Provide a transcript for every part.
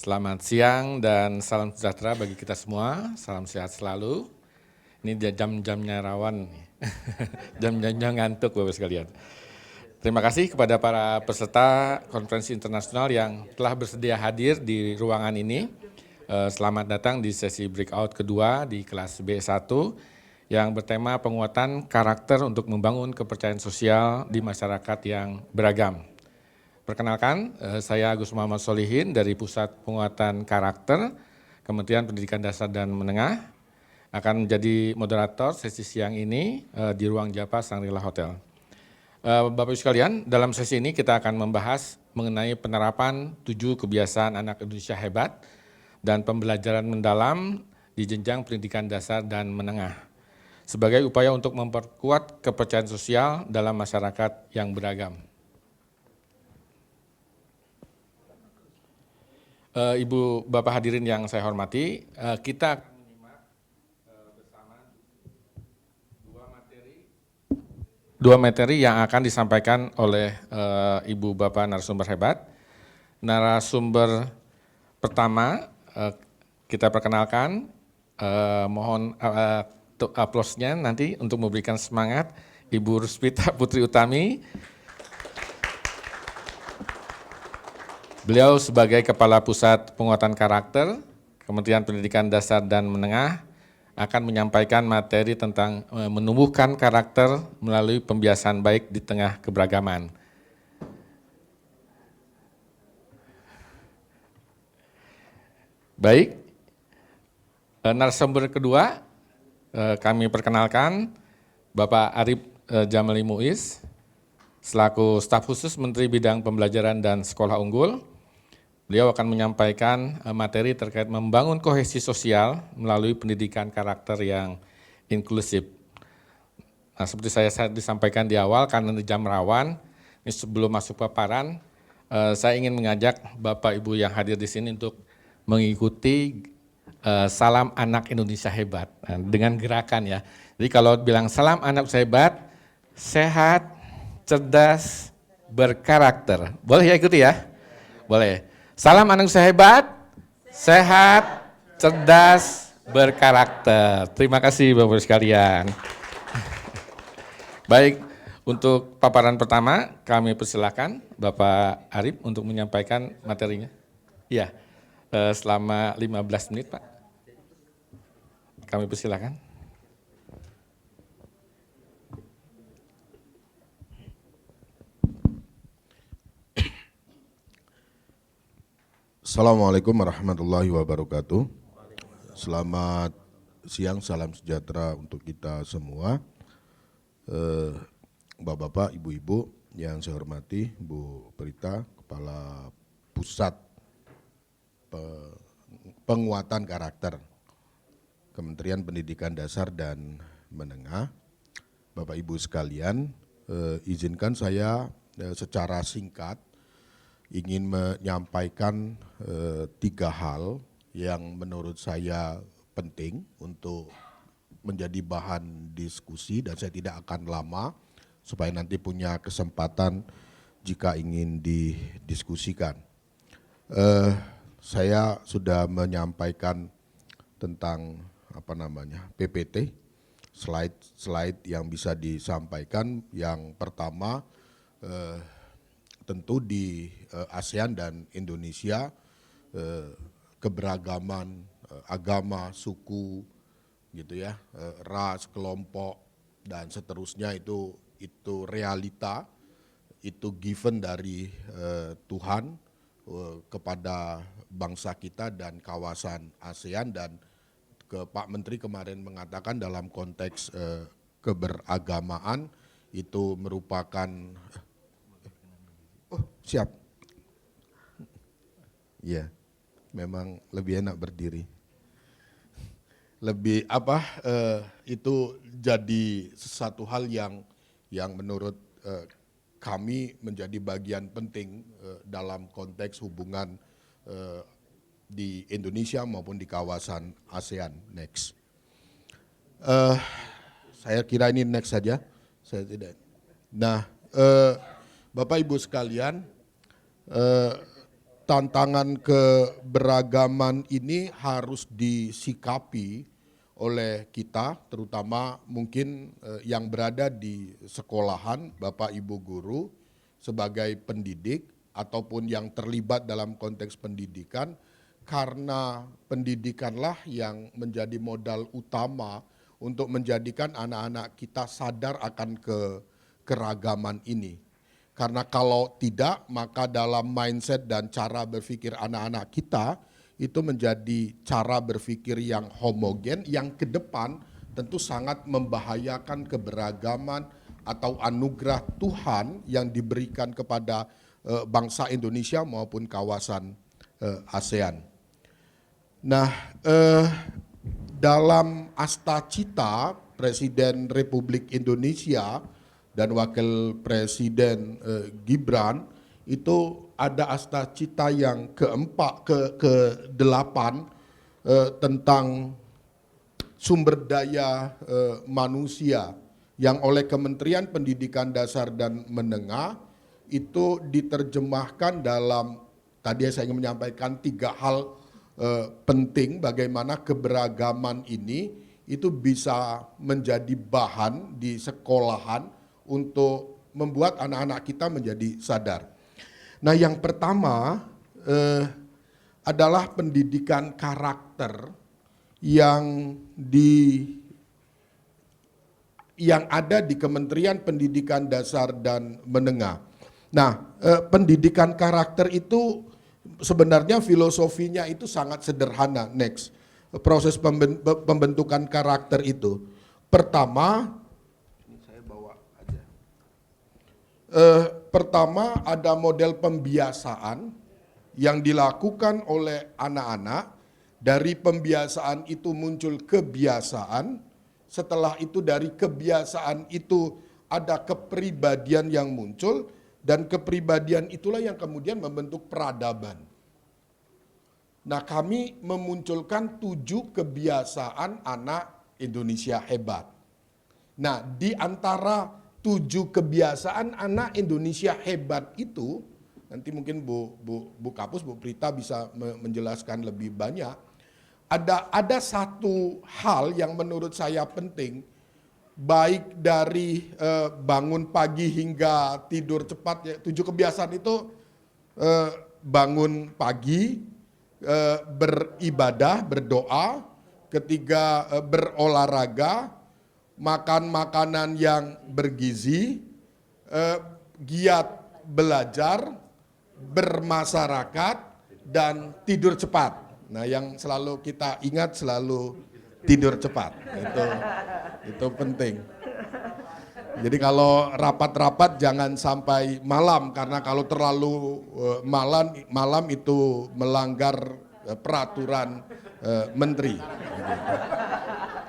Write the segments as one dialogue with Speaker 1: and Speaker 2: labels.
Speaker 1: Selamat siang dan salam sejahtera bagi kita semua. Salam sehat selalu. Ini jam-jamnya rawan, jam-jamnya ngantuk Bapak sekalian. Terima kasih kepada para peserta konferensi internasional yang telah bersedia hadir di ruangan ini. Selamat datang di sesi breakout kedua di kelas B1 yang bertema penguatan karakter untuk membangun kepercayaan sosial di masyarakat yang beragam. Perkenalkan, saya Agus Muhammad Solihin dari Pusat Penguatan Karakter, Kementerian Pendidikan Dasar dan Menengah, akan menjadi moderator sesi siang ini di ruang Japa Shangri-La Hotel. Bapak Ibu sekalian, dalam sesi ini kita akan membahas mengenai penerapan 7 kebiasaan anak Indonesia hebat dan pembelajaran mendalam di jenjang pendidikan dasar dan menengah, sebagai upaya untuk memperkuat kepercayaan sosial dalam masyarakat yang beragam. Ibu Bapak hadirin yang saya hormati, kita akan menyimak bersama dua materi yang akan disampaikan oleh Ibu Bapak narasumber hebat. Narasumber pertama kita perkenalkan, mohon aplausnya nanti untuk memberikan semangat Ibu Ruspita Putri Utami. Beliau sebagai Kepala Pusat Penguatan Karakter, Kementerian Pendidikan Dasar dan Menengah, akan menyampaikan materi tentang menumbuhkan karakter melalui pembiasaan baik di tengah keberagaman. Baik, narasumber kedua kami perkenalkan Bapak Arif Jamali Muiz, selaku staf khusus Menteri Bidang Pembelajaran dan Sekolah Unggul. Beliau akan menyampaikan materi terkait membangun kohesi sosial melalui pendidikan karakter yang inklusif. Nah, seperti saya disampaikan di awal, karena di jam rawan, ini sebelum masuk paparan, saya ingin mengajak Bapak Ibu yang hadir di sini untuk mengikuti salam anak Indonesia hebat dengan gerakan ya. Jadi kalau bilang salam anak hebat, sehat, cerdas, berkarakter. Boleh ya ikuti ya? Boleh. Salam anak hebat, sehat, cerdas, berkarakter. Terima kasih Bapak sekalian. Baik, untuk paparan pertama kami persilakan Bapak Arif untuk menyampaikan materinya. Iya, selama 15 menit Pak. Kami persilakan.
Speaker 2: Assalamualaikum warahmatullahi wabarakatuh. Selamat siang, salam sejahtera untuk kita semua. Bapak-bapak, ibu-ibu yang saya hormati, Bu Prita, Kepala Pusat Penguatan Karakter Kementerian Pendidikan Dasar dan Menengah. Bapak Ibu sekalian, izinkan saya secara singkat ingin menyampaikan 3 hal yang menurut saya penting untuk menjadi bahan diskusi, dan saya tidak akan lama supaya nanti punya kesempatan jika ingin didiskusikan. Saya sudah menyampaikan tentang PPT, slide yang bisa disampaikan. Yang pertama, tentu di ASEAN dan Indonesia keberagaman agama, suku, gitu ya, ras, kelompok dan seterusnya itu realita, itu given dari Tuhan kepada bangsa kita dan kawasan ASEAN. Dan Pak Menteri kemarin mengatakan dalam konteks keberagamaan itu merupakan siap. Ya, memang lebih enak berdiri. Lebih itu jadi sesuatu hal yang menurut kami menjadi bagian penting dalam konteks hubungan di Indonesia maupun di kawasan ASEAN. Next. Saya kira ini next saja. Saya tidak. Nah, Bapak Ibu sekalian, tantangan keberagaman ini harus disikapi oleh kita, terutama mungkin yang berada di sekolahan, Bapak Ibu guru, sebagai pendidik, ataupun yang terlibat dalam konteks pendidikan, karena pendidikanlah yang menjadi modal utama untuk menjadikan anak-anak kita sadar akan keragaman ini. Karena kalau tidak, maka dalam mindset dan cara berpikir anak-anak kita, itu menjadi cara berpikir yang homogen, yang ke depan tentu sangat membahayakan keberagaman atau anugerah Tuhan yang diberikan kepada bangsa Indonesia maupun kawasan ASEAN. Nah, dalam Astacita Presiden Republik Indonesia dan Wakil Presiden Gibran, itu ada Astacita yang ke-8 tentang sumber daya manusia yang oleh Kementerian Pendidikan Dasar dan Menengah itu diterjemahkan dalam, tadi saya ingin menyampaikan 3 hal penting bagaimana keberagaman ini itu bisa menjadi bahan di sekolahan untuk membuat anak-anak kita menjadi sadar. Nah, yang pertama adalah pendidikan karakter yang ada di Kementerian Pendidikan Dasar dan Menengah. Nah, pendidikan karakter itu sebenarnya filosofinya itu sangat sederhana. Next, proses pembentukan karakter itu. Pertama, pertama ada model pembiasaan yang dilakukan oleh anak-anak. Dari pembiasaan itu muncul kebiasaan. Setelah itu dari kebiasaan itu ada kepribadian yang muncul. Dan kepribadian itulah yang kemudian membentuk peradaban. Nah, kami memunculkan 7 kebiasaan anak Indonesia hebat. Nah, di antara 7 kebiasaan anak Indonesia hebat itu, nanti mungkin Bu Kapus, Bu Prita bisa menjelaskan lebih banyak. Ada satu hal yang menurut saya penting, baik dari bangun pagi hingga tidur cepat, ya, 7 kebiasaan itu bangun pagi, beribadah, berdoa, ketiga berolahraga, makan makanan yang bergizi, giat belajar, bermasyarakat, dan tidur cepat. Nah, yang selalu kita ingat selalu tidur cepat. Itu penting. Jadi kalau rapat-rapat jangan sampai malam, karena kalau terlalu malam itu melanggar peraturan menteri.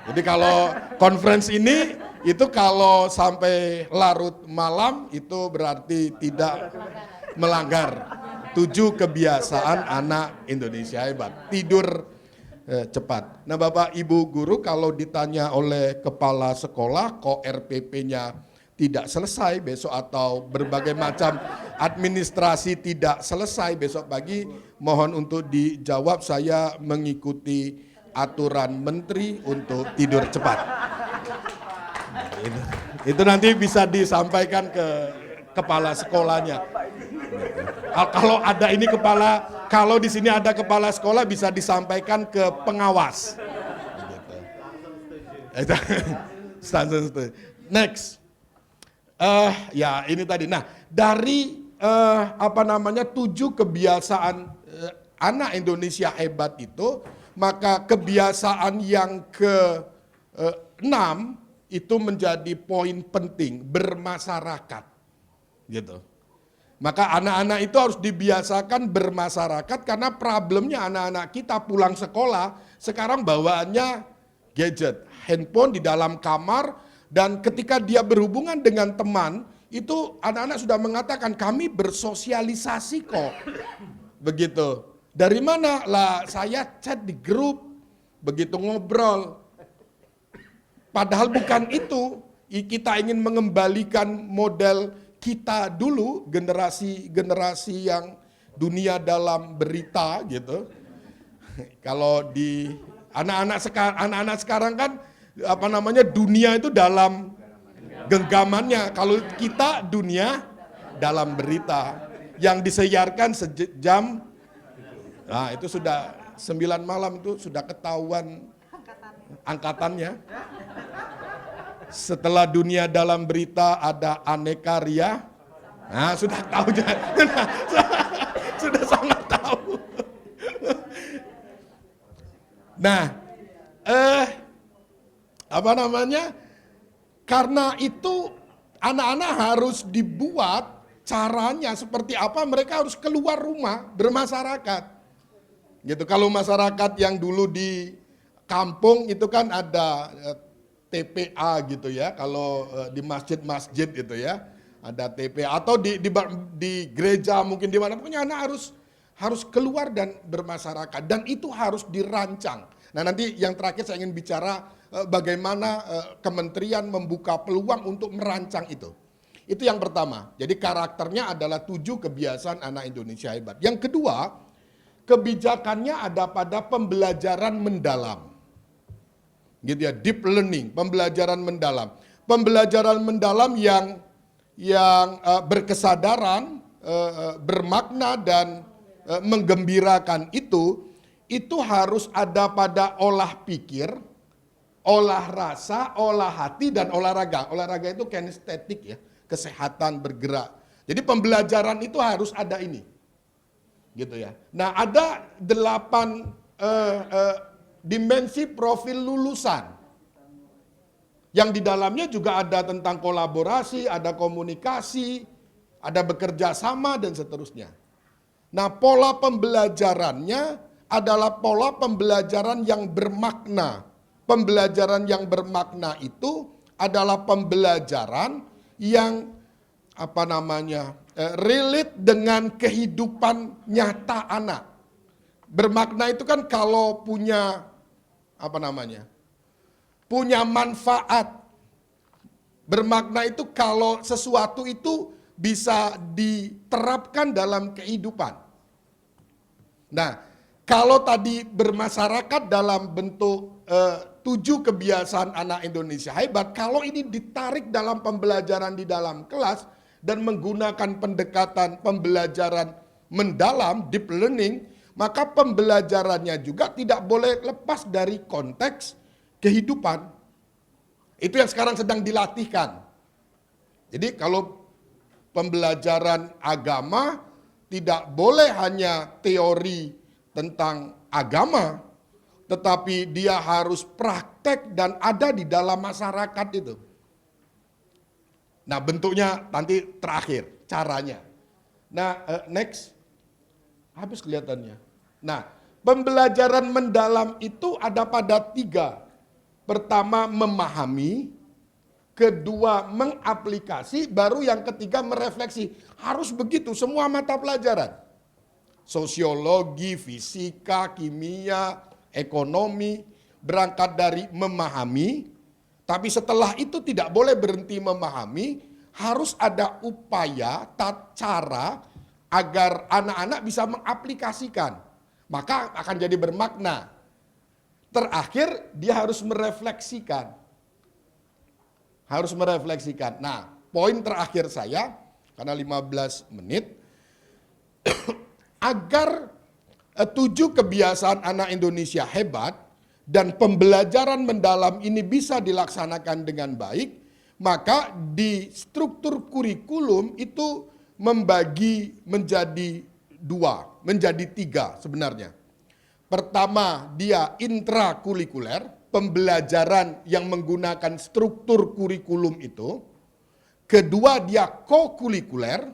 Speaker 2: Jadi kalau conference ini itu kalau sampai larut malam itu berarti tidak melanggar 7 kebiasaan anak Indonesia hebat. Tidur cepat. Nah, Bapak Ibu guru, kalau ditanya oleh kepala sekolah kok RPP-nya tidak selesai besok atau berbagai macam administrasi tidak selesai besok pagi, mohon untuk dijawab, saya mengikuti aturan menteri untuk tidur cepat. Itu nanti bisa disampaikan ke kepala sekolahnya. Kalau ada ini kalau di sini ada kepala sekolah bisa disampaikan ke pengawas. Next, ya ini tadi. Nah, dari 7 kebiasaan anak Indonesia hebat itu, maka kebiasaan yang ke-6 itu menjadi poin penting, bermasyarakat, gitu. Maka anak-anak itu harus dibiasakan bermasyarakat, karena problemnya anak-anak kita pulang sekolah sekarang bawaannya gadget, handphone di dalam kamar, dan ketika dia berhubungan dengan teman, itu anak-anak sudah mengatakan kami bersosialisasi kok. Begitu. Dari mana? Lah saya chat di grup, begitu ngobrol. Padahal bukan itu, kita ingin mengembalikan model kita dulu, generasi yang dunia dalam berita gitu. Kalau di anak-anak sekarang kan dunia itu dalam genggamannya. Kalau kita dunia dalam berita yang disiarkan sejam, nah itu sudah 9 malam itu sudah ketahuan angkatannya. Setelah dunia dalam berita ada Aneka Ria, nah sudah tahu sudah sangat tahu. Nah, karena itu anak-anak harus dibuat caranya seperti apa mereka harus keluar rumah bermasyarakat. Gitu. Kalau masyarakat yang dulu di kampung itu kan ada TPA gitu ya. Kalau di masjid-masjid gitu ya, ada TPA atau di gereja mungkin di mana pokoknya anak harus keluar dan bermasyarakat dan itu harus dirancang. Nah, nanti yang terakhir saya ingin bicara bagaimana kementerian membuka peluang untuk merancang itu. Itu yang pertama. Jadi karakternya adalah 7 kebiasaan anak Indonesia hebat. Yang kedua, kebijakannya ada pada pembelajaran mendalam. Gitu ya, deep learning, pembelajaran mendalam. Pembelajaran mendalam yang berkesadaran, bermakna dan menggembirakan itu harus ada pada olah pikir, olah rasa, olah hati, dan olahraga. Olahraga itu kinestetik ya, kesehatan bergerak. Jadi pembelajaran itu harus ada ini. Gitu ya. Nah, ada 8 dimensi profil lulusan. Yang di dalamnya juga ada tentang kolaborasi, ada komunikasi, ada bekerja sama dan seterusnya. Nah, pola pembelajarannya adalah pola pembelajaran yang bermakna. Pembelajaran yang bermakna itu adalah pembelajaran yang relate dengan kehidupan nyata anak. Bermakna itu kan kalau punya punya manfaat. Bermakna itu kalau sesuatu itu bisa diterapkan dalam kehidupan. Nah, kalau tadi bermasyarakat dalam bentuk 7 kebiasaan anak Indonesia hebat, kalau ini ditarik dalam pembelajaran di dalam kelas dan menggunakan pendekatan pembelajaran mendalam, deep learning, maka pembelajarannya juga tidak boleh lepas dari konteks kehidupan. Itu yang sekarang sedang dilatihkan. Jadi kalau pembelajaran agama tidak boleh hanya teori tentang agama, tetapi dia harus praktek dan ada di dalam masyarakat itu. Nah, bentuknya nanti terakhir, caranya. Nah, next. Habis kelihatannya. Nah, pembelajaran mendalam itu ada pada 3. Pertama, memahami. Kedua, mengaplikasi. Baru yang ketiga, merefleksi. Harus begitu semua mata pelajaran. Sosiologi, fisika, kimia, ekonomi. Berangkat dari memahami. Tapi setelah itu tidak boleh berhenti memahami. Harus ada upaya, cara agar anak-anak bisa mengaplikasikan. Maka akan jadi bermakna. Terakhir, dia harus merefleksikan. Harus merefleksikan. Nah, poin terakhir saya, karena 15 menit, agar 7 kebiasaan anak Indonesia hebat, dan pembelajaran mendalam ini bisa dilaksanakan dengan baik, maka di struktur kurikulum itu membagi menjadi 2, menjadi 3 sebenarnya. Pertama, dia intrakurikuler, pembelajaran yang menggunakan struktur kurikulum itu. Kedua, dia kokurikuler,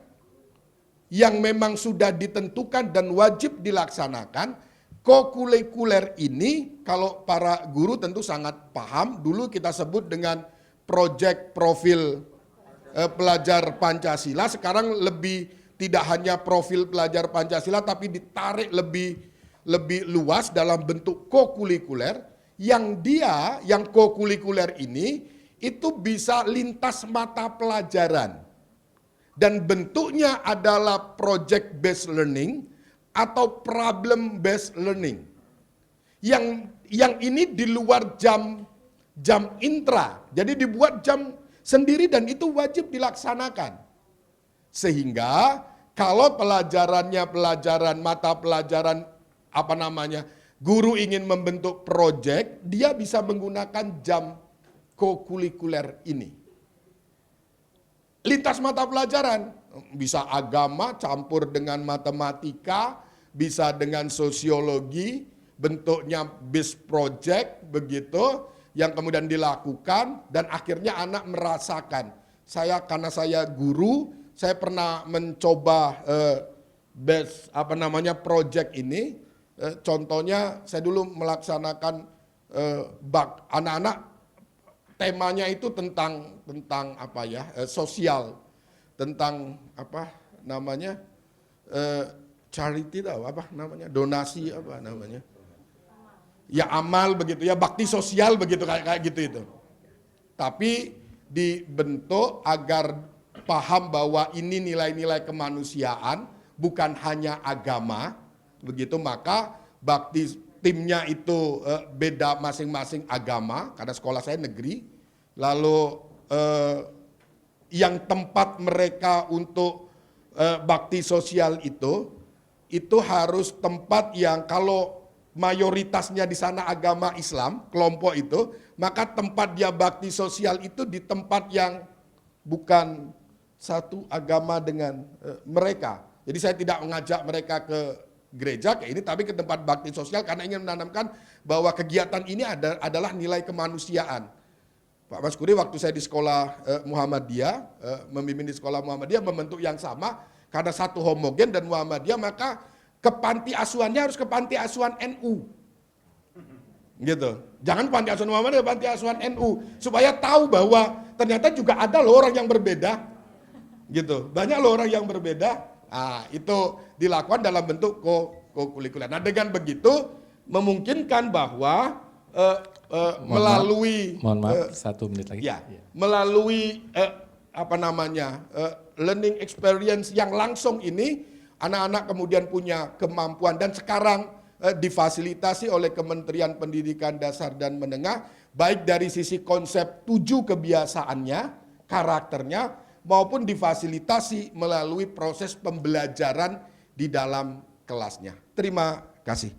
Speaker 2: yang memang sudah ditentukan dan wajib dilaksanakan. Kokurikuler ini, kalau para guru tentu sangat paham, dulu kita sebut dengan proyek profil pelajar Pancasila. Sekarang lebih tidak hanya profil pelajar Pancasila, tapi ditarik lebih luas dalam bentuk kokurikuler, yang kokurikuler ini itu bisa lintas mata pelajaran dan bentuknya adalah project based learning atau problem based learning. Yang ini di luar jam intra. Jadi dibuat jam sendiri dan itu wajib dilaksanakan. Sehingga kalau mata pelajaran guru ingin membentuk proyek, dia bisa menggunakan jam kokurikuler ini. Lintas mata pelajaran, bisa agama campur dengan matematika, bisa dengan sosiologi, bentuknya based project begitu, yang kemudian dilakukan dan akhirnya anak merasakan. Karena saya guru, saya pernah mencoba project ini. Contohnya saya dulu melaksanakan anak-anak, temanya itu tentang sosial, tentang charity, donasi ya, amal begitu ya, bakti sosial begitu, kayak gitu itu. Tapi dibentuk agar paham bahwa ini nilai-nilai kemanusiaan, bukan hanya agama begitu. Maka bakti timnya itu beda masing-masing agama, karena sekolah saya negeri. Lalu yang tempat mereka untuk bakti sosial itu harus tempat yang kalau mayoritasnya di sana agama Islam, kelompok itu, maka tempat dia bakti sosial itu di tempat yang bukan satu agama dengan mereka. Jadi saya tidak mengajak mereka ke gereja kayak ini, tapi ke tempat bakti sosial karena ingin menanamkan bahwa kegiatan ini adalah nilai kemanusiaan. Pak Mas Kuri waktu saya di sekolah Muhammadiyah, membimbing di sekolah Muhammadiyah, membentuk yang sama, karena satu homogen dan Muhammadiyah, maka ke panti asuhannya harus ke panti asuhan NU. Gitu. Jangan panti asuhan Muhammadiyah, panti asuhan NU, supaya tahu bahwa ternyata juga ada loh orang yang berbeda. Gitu. Banyak loh orang yang berbeda. Nah, itu dilakukan dalam bentuk kokurikuler. Nah, dengan begitu memungkinkan bahwa melalui
Speaker 1: mohon maaf, 1 menit lagi.
Speaker 2: Ya, melalui learning experience yang langsung ini, anak-anak kemudian punya kemampuan dan sekarang difasilitasi oleh Kementerian Pendidikan Dasar dan Menengah, baik dari sisi konsep 7 kebiasaannya, karakternya, maupun difasilitasi melalui proses pembelajaran di dalam kelasnya. Terima kasih.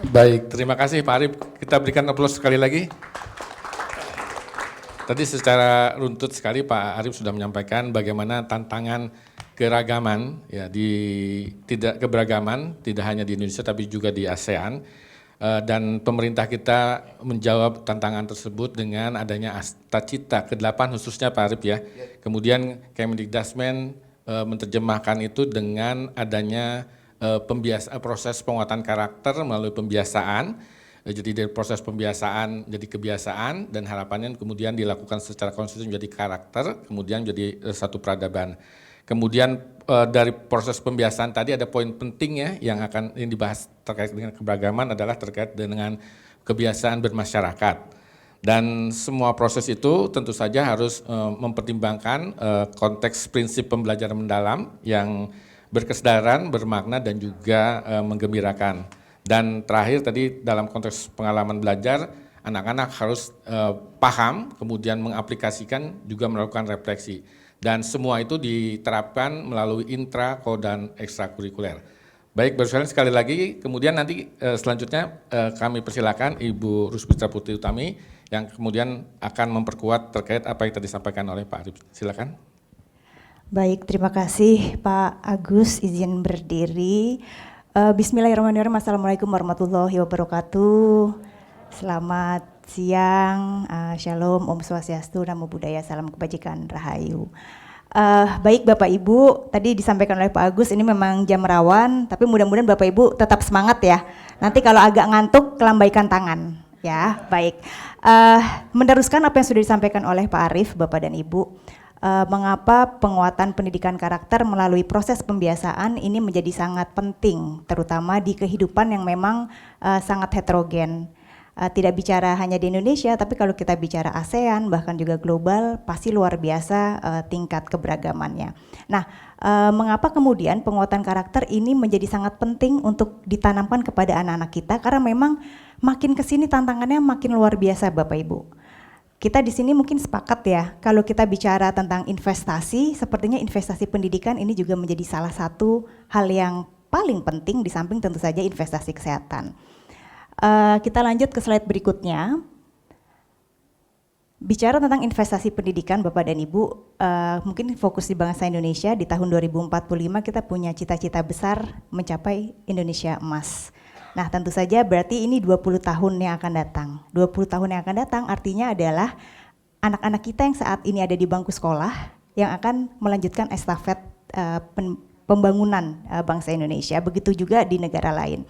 Speaker 1: Baik, terima kasih Pak Arif. Kita berikan aplaus sekali lagi. Tadi secara runtut sekali Pak Arif sudah menyampaikan bagaimana tantangan keragaman, ya, keberagaman tidak hanya di Indonesia tapi juga di ASEAN, dan pemerintah kita menjawab tantangan tersebut dengan adanya Astacita ke-8 khususnya Pak Arif ya. Kemudian Kemdikdasmen menerjemahkan itu dengan adanya proses penguatan karakter melalui pembiasaan. Jadi dari proses pembiasaan jadi kebiasaan, dan harapannya kemudian dilakukan secara konsisten menjadi karakter, kemudian menjadi satu peradaban. Kemudian dari proses pembiasaan tadi ada poin penting ya yang dibahas terkait dengan keberagaman adalah terkait dengan kebiasaan bermasyarakat. Dan semua proses itu tentu saja harus mempertimbangkan konteks prinsip pembelajaran mendalam yang berkesadaran, bermakna, dan juga menggembirakan. Dan terakhir tadi dalam konteks pengalaman belajar, anak-anak harus paham, kemudian mengaplikasikan, juga melakukan refleksi. Dan semua itu diterapkan melalui intra, ko, dan ekstrakurikuler. Baik, baru sekali lagi, kemudian nanti selanjutnya kami persilakan Ibu Rusmitra Putri Utami yang kemudian akan memperkuat terkait apa yang tadi disampaikan oleh Pak Arif. Silakan.
Speaker 3: Baik, terima kasih Pak Agus, izin berdiri. Bismillahirrahmanirrahim, Assalamualaikum warahmatullahi wabarakatuh. Selamat siang, Shalom, Om Swastiastu, Namo Buddhaya, Salam Kebajikan, Rahayu. Baik Bapak Ibu, tadi disampaikan oleh Pak Agus, ini memang jam rawan, tapi mudah-mudahan Bapak Ibu tetap semangat ya. Nanti kalau agak ngantuk, kelambaikan tangan. Ya, baik. Meneruskan apa yang sudah disampaikan oleh Pak Arif, Bapak dan Ibu. Mengapa penguatan pendidikan karakter melalui proses pembiasaan ini menjadi sangat penting, terutama di kehidupan yang memang sangat heterogen. tidak bicara hanya di Indonesia, tapi kalau kita bicara ASEAN bahkan juga global, pasti luar biasa tingkat keberagamannya. Nah, mengapa kemudian penguatan karakter ini menjadi sangat penting untuk ditanamkan kepada anak-anak kita? Karena memang makin kesini tantangannya makin luar biasa, Bapak Ibu. Kita di sini mungkin sepakat ya, kalau kita bicara tentang investasi, sepertinya investasi pendidikan ini juga menjadi salah satu hal yang paling penting di samping tentu saja investasi kesehatan. Kita lanjut ke slide berikutnya. Bicara tentang investasi pendidikan Bapak dan Ibu, mungkin fokus di bangsa Indonesia di tahun 2045 kita punya cita-cita besar mencapai Indonesia emas. Nah, tentu saja berarti ini 20 tahun yang akan datang. 20 tahun yang akan datang artinya adalah anak-anak kita yang saat ini ada di bangku sekolah yang akan melanjutkan estafet pembangunan bangsa Indonesia. Begitu juga di negara lain.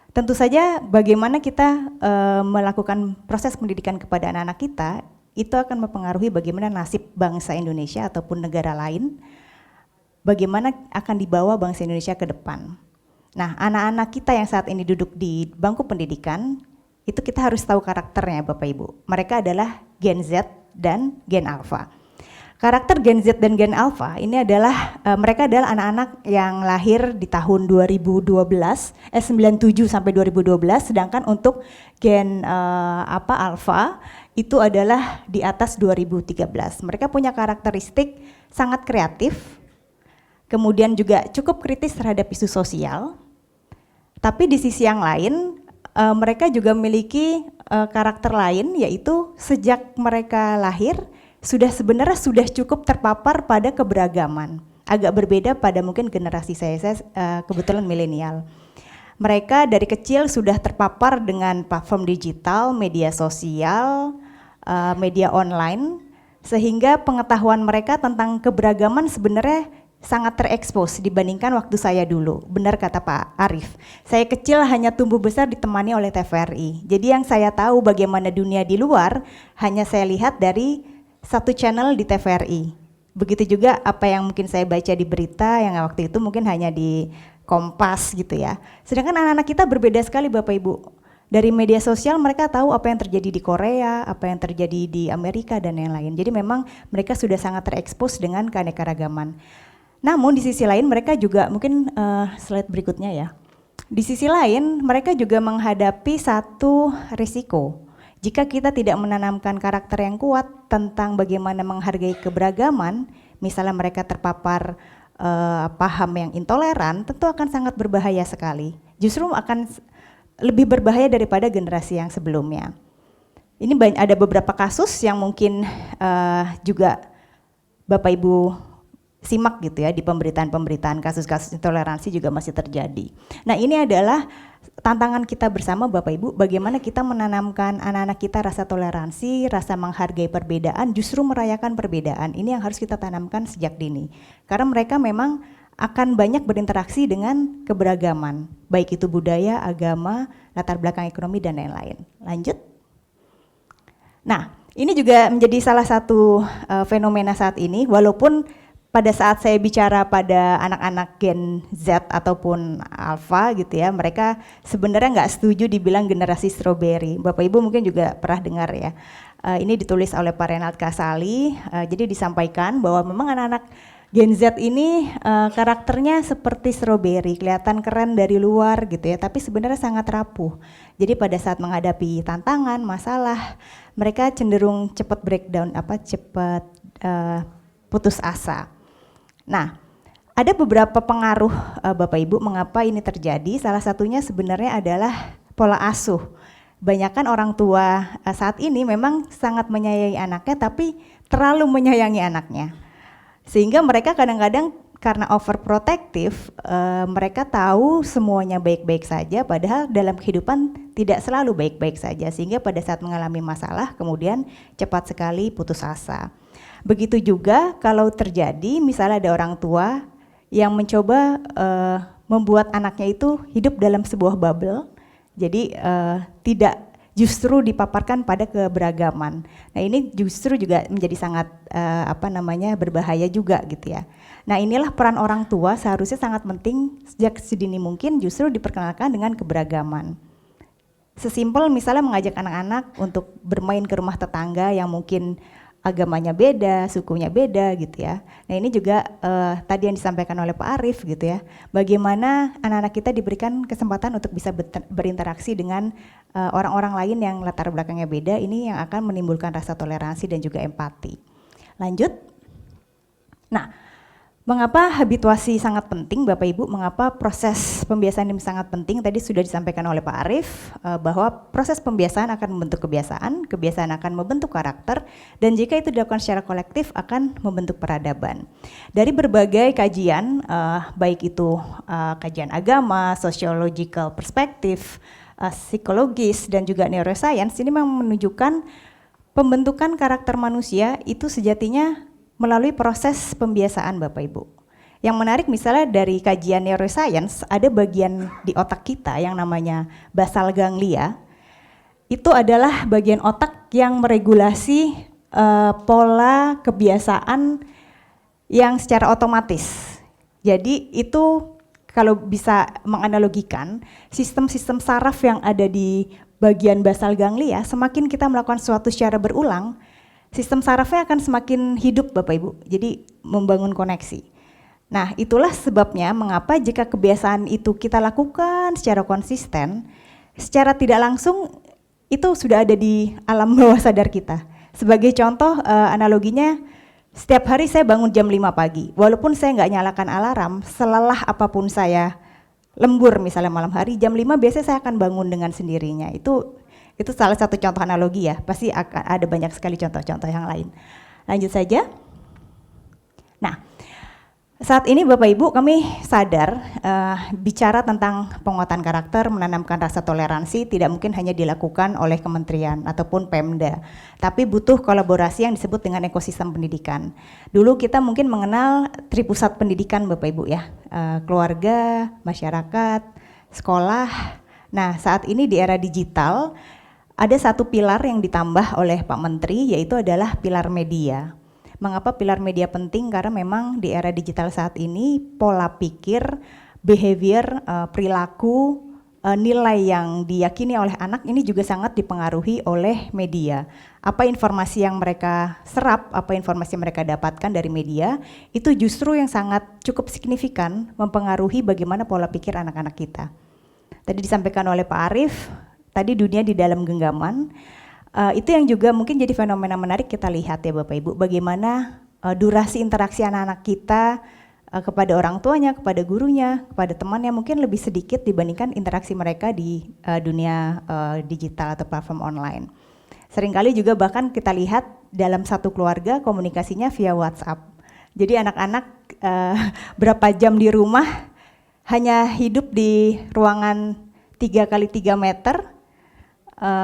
Speaker 3: Tentu saja bagaimana kita melakukan proses pendidikan kepada anak-anak kita itu akan mempengaruhi bagaimana nasib bangsa Indonesia ataupun negara lain, bagaimana akan dibawa bangsa Indonesia ke depan. Nah, anak-anak kita yang saat ini duduk di bangku pendidikan, itu kita harus tahu karakternya Bapak Ibu. Mereka adalah Gen Z dan Gen Alpha. Karakter Gen Z dan Gen Alpha ini adalah, mereka adalah anak-anak yang lahir di tahun 97 sampai 2012, sedangkan untuk Gen Alpha itu adalah di atas 2013. Mereka punya karakteristik sangat kreatif, kemudian juga cukup kritis terhadap isu sosial, tapi di sisi yang lain mereka juga memiliki karakter lain, yaitu sejak mereka lahir sebenarnya sudah cukup terpapar pada keberagaman. Agak berbeda pada mungkin generasi saya kebetulan milenial. Mereka dari kecil sudah terpapar dengan platform digital, media sosial, media online, sehingga pengetahuan mereka tentang keberagaman sebenarnya sangat terekspos dibandingkan waktu saya dulu. Benar kata Pak Arief, saya kecil hanya tumbuh besar ditemani oleh TVRI. Jadi yang saya tahu bagaimana dunia di luar hanya saya lihat dari satu channel di TVRI. Begitu juga apa yang mungkin saya baca di berita yang waktu itu mungkin hanya di Kompas gitu ya. Sedangkan anak-anak kita berbeda sekali Bapak Ibu. Dari media sosial mereka tahu apa yang terjadi di Korea, apa yang terjadi di Amerika dan yang lain. Jadi memang mereka sudah sangat terekspos dengan keanekaragaman. Namun di sisi lain mereka juga mungkin slide berikutnya ya. Di sisi lain mereka juga menghadapi satu risiko. Jika kita tidak menanamkan karakter yang kuat tentang bagaimana menghargai keberagaman, misalnya mereka terpapar paham yang intoleran, tentu akan sangat berbahaya sekali. Justru akan lebih berbahaya daripada generasi yang sebelumnya. Ini ada beberapa kasus yang mungkin juga Bapak Ibu simak gitu ya di pemberitaan-pemberitaan kasus-kasus intoleransi juga masih terjadi. Nah, ini adalah tantangan kita bersama Bapak Ibu, bagaimana kita menanamkan anak-anak kita rasa toleransi, rasa menghargai perbedaan, justru merayakan perbedaan. Ini yang harus kita tanamkan sejak dini. Karena mereka memang akan banyak berinteraksi dengan keberagaman, baik itu budaya, agama, latar belakang ekonomi dan lain-lain. Lanjut. Nah, ini juga menjadi salah satu fenomena saat ini, walaupun pada saat saya bicara pada anak-anak Gen Z ataupun Alpha gitu ya, mereka sebenarnya nggak setuju dibilang generasi strawberry. Bapak Ibu mungkin juga pernah dengar ya. Ini ditulis oleh Pak Renald Kasali, jadi disampaikan bahwa memang anak-anak Gen Z ini karakternya seperti strawberry, kelihatan keren dari luar gitu ya, tapi sebenarnya sangat rapuh. Jadi pada saat menghadapi tantangan, masalah, mereka cenderung cepat breakdown, cepat putus asa. Nah, ada beberapa pengaruh Bapak Ibu mengapa ini terjadi. Salah satunya sebenarnya adalah pola asuh. Banyakan orang tua saat ini memang sangat menyayangi anaknya, tapi terlalu menyayangi anaknya. Sehingga mereka kadang-kadang karena overprotective, mereka tahu semuanya baik-baik saja, padahal dalam kehidupan tidak selalu baik-baik saja. Sehingga pada saat mengalami masalah, kemudian cepat sekali putus asa. Begitu juga kalau terjadi misalnya ada orang tua yang mencoba membuat anaknya itu hidup dalam sebuah bubble, jadi tidak justru dipaparkan pada keberagaman. Nah, ini justru juga menjadi sangat berbahaya juga gitu ya. Nah, inilah peran orang tua seharusnya sangat penting sejak sedini mungkin justru diperkenalkan dengan keberagaman. Sesimpel misalnya mengajak anak-anak untuk bermain ke rumah tetangga yang mungkin agamanya beda, sukunya beda gitu ya. Nah ini juga tadi yang disampaikan oleh Pak Arief gitu ya. Bagaimana anak-anak kita diberikan kesempatan untuk bisa berinteraksi dengan orang-orang lain yang latar belakangnya beda, ini yang akan menimbulkan rasa toleransi dan juga empati. Lanjut. Nah, mengapa habituasi sangat penting Bapak Ibu, mengapa proses pembiasaan ini sangat penting, tadi sudah disampaikan oleh Pak Arief bahwa proses pembiasaan akan membentuk kebiasaan, kebiasaan akan membentuk karakter, dan jika itu dilakukan secara kolektif akan membentuk peradaban. Dari berbagai kajian, baik itu kajian agama, sociological perspective, psikologis, dan juga neuroscience, ini memang menunjukkan pembentukan karakter manusia itu sejatinya melalui proses pembiasaan Bapak Ibu. Yang menarik misalnya dari kajian neuroscience, ada bagian di otak kita yang namanya basal ganglia. Itu adalah bagian otak yang meregulasi pola kebiasaan yang secara otomatis. Jadi itu kalau bisa menganalogikan, sistem-sistem saraf yang ada di bagian basal ganglia, semakin kita melakukan sesuatu secara berulang, sistem sarafnya akan semakin hidup Bapak Ibu, jadi membangun koneksi. Nah itulah sebabnya mengapa jika kebiasaan itu kita lakukan secara konsisten, secara tidak langsung itu sudah ada di alam bawah sadar kita. Sebagai contoh analoginya, setiap hari saya bangun jam 5 pagi, walaupun saya nggak nyalakan alarm, selelah apapun saya lembur misalnya malam hari, jam 5 biasanya saya akan bangun dengan sendirinya. Itu salah satu contoh analogi ya, pasti akan ada banyak sekali contoh-contoh yang lain. Lanjut saja. Nah, saat ini Bapak Ibu kami sadar bicara tentang penguatan karakter, menanamkan rasa toleransi tidak mungkin hanya dilakukan oleh kementerian ataupun Pemda, tapi butuh kolaborasi yang disebut dengan ekosistem pendidikan. Dulu kita mungkin mengenal tripusat pendidikan Bapak Ibu ya, keluarga, masyarakat, sekolah. Nah saat ini di era digital, ada satu pilar yang ditambah oleh Pak Menteri, yaitu adalah pilar media. Mengapa pilar media penting? Karena memang di era digital saat ini pola pikir, behavior, perilaku, nilai yang diyakini oleh anak ini juga sangat dipengaruhi oleh media. Apa informasi yang mereka serap, apa informasi yang mereka dapatkan dari media, itu justru yang sangat cukup signifikan mempengaruhi bagaimana pola pikir anak-anak kita. Tadi disampaikan oleh Pak Arief, tadi dunia di dalam genggaman, itu yang juga mungkin jadi fenomena menarik kita lihat ya Bapak Ibu, bagaimana durasi interaksi anak-anak kita kepada orang tuanya, kepada gurunya, kepada temannya mungkin lebih sedikit dibandingkan interaksi mereka di dunia digital atau platform online. Seringkali juga bahkan kita lihat dalam satu keluarga komunikasinya via WhatsApp. Jadi anak-anak berapa jam di rumah hanya hidup di ruangan 3x3 meter,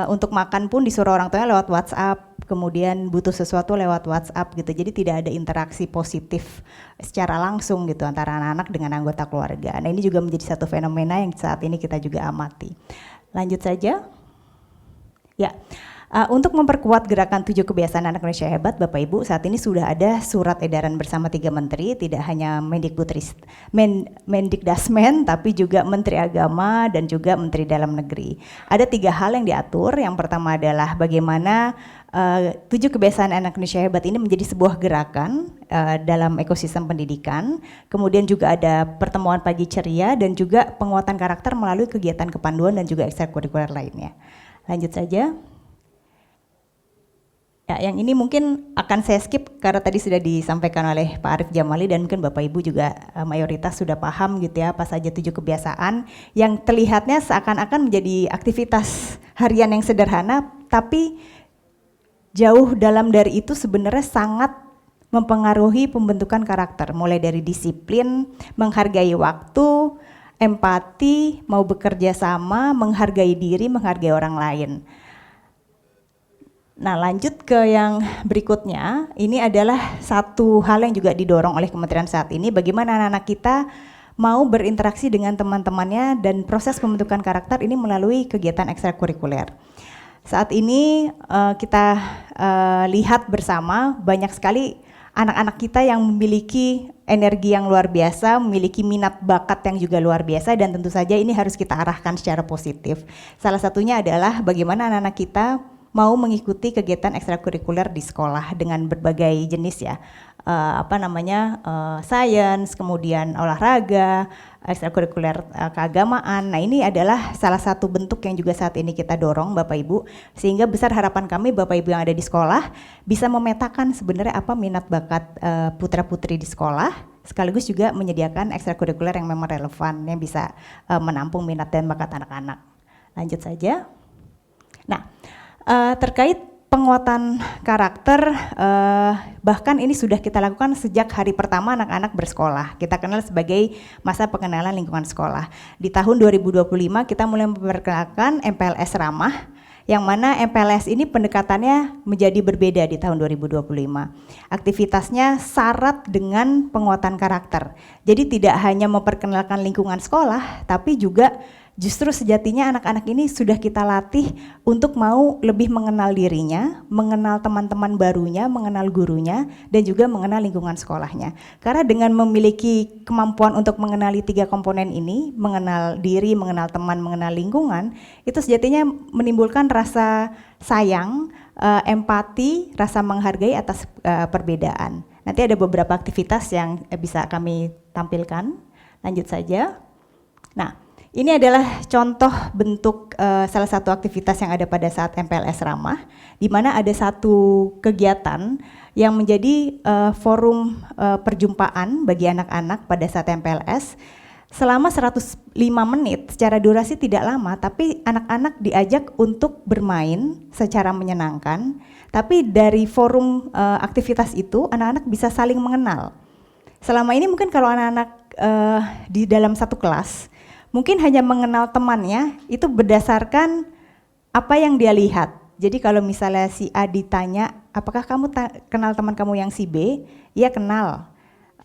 Speaker 3: untuk makan pun disuruh orang tuanya lewat WhatsApp, kemudian butuh sesuatu lewat WhatsApp gitu. Jadi tidak ada interaksi positif secara langsung gitu antara anak-anak dengan anggota keluarga. Nah ini juga menjadi satu fenomena yang saat ini kita juga amati. Lanjut saja. Ya. Untuk memperkuat gerakan 7 kebiasaan anak Indonesia hebat, Bapak Ibu, saat ini sudah ada surat edaran bersama 3 menteri, tidak hanya Mendikdasmen, tapi juga Menteri Agama dan juga Menteri Dalam Negeri. Ada 3 hal yang diatur. Yang pertama adalah bagaimana 7 kebiasaan anak Indonesia hebat ini menjadi sebuah gerakan dalam ekosistem pendidikan. Kemudian juga ada pertemuan pagi ceria dan juga penguatan karakter melalui kegiatan kepanduan dan juga ekstrakurikuler lainnya. Lanjut saja. Ya, yang ini mungkin akan saya skip karena tadi sudah disampaikan oleh Pak Arief Jamali dan mungkin Bapak Ibu juga mayoritas sudah paham gitu ya apa saja 7 kebiasaan yang terlihatnya seakan-akan menjadi aktivitas harian yang sederhana, tapi jauh dalam dari itu sebenarnya sangat mempengaruhi pembentukan karakter, mulai dari disiplin, menghargai waktu, empati, mau bekerja sama, menghargai diri, menghargai orang lain. Nah lanjut ke yang berikutnya, ini adalah satu hal yang juga didorong oleh kementerian saat ini, bagaimana anak-anak kita mau berinteraksi dengan teman-temannya dan proses pembentukan karakter ini melalui kegiatan ekstrakurikuler. Saat ini kita lihat bersama banyak sekali anak-anak kita yang memiliki energi yang luar biasa, memiliki minat bakat yang juga luar biasa, dan tentu saja ini harus kita arahkan secara positif. Salah satunya adalah bagaimana anak-anak kita mau mengikuti kegiatan ekstrakurikuler di sekolah dengan berbagai jenis ya, sains, kemudian olahraga, ekstrakurikuler keagamaan. Nah, ini adalah salah satu bentuk yang juga saat ini kita dorong Bapak Ibu, sehingga besar harapan kami Bapak Ibu yang ada di sekolah bisa memetakan sebenarnya apa minat bakat putra-putri di sekolah, sekaligus juga menyediakan ekstrakurikuler yang memang relevan yang bisa menampung minat dan bakat anak-anak. Lanjut saja. Nah, terkait penguatan karakter, bahkan ini sudah kita lakukan sejak hari pertama anak-anak bersekolah. Kita kenal sebagai masa pengenalan lingkungan sekolah. Di tahun 2025 kita mulai memperkenalkan MPLS ramah, yang mana MPLS ini pendekatannya menjadi berbeda di tahun 2025. Aktivitasnya syarat dengan penguatan karakter. Jadi tidak hanya memperkenalkan lingkungan sekolah, tapi juga justru sejatinya anak-anak ini sudah kita latih untuk mau lebih mengenal dirinya, mengenal teman-teman barunya, mengenal gurunya, dan juga mengenal lingkungan sekolahnya. Karena dengan memiliki kemampuan untuk mengenali 3 komponen ini, mengenal diri, mengenal teman, mengenal lingkungan, itu sejatinya menimbulkan rasa sayang, empati, rasa menghargai atas perbedaan. Nanti ada beberapa aktivitas yang bisa kami tampilkan. Lanjut saja. Nah, ini adalah contoh bentuk salah satu aktivitas yang ada pada saat MPLS ramah, di mana ada satu kegiatan yang menjadi forum perjumpaan bagi anak-anak pada saat MPLS selama 105 menit. Secara durasi tidak lama, tapi anak-anak diajak untuk bermain secara menyenangkan. Tapi dari forum aktivitas itu anak-anak bisa saling mengenal. Selama ini mungkin kalau anak-anak di dalam satu kelas mungkin hanya mengenal temannya itu berdasarkan apa yang dia lihat. Jadi kalau misalnya si A ditanya, apakah kamu kenal teman kamu yang si B? Iya kenal.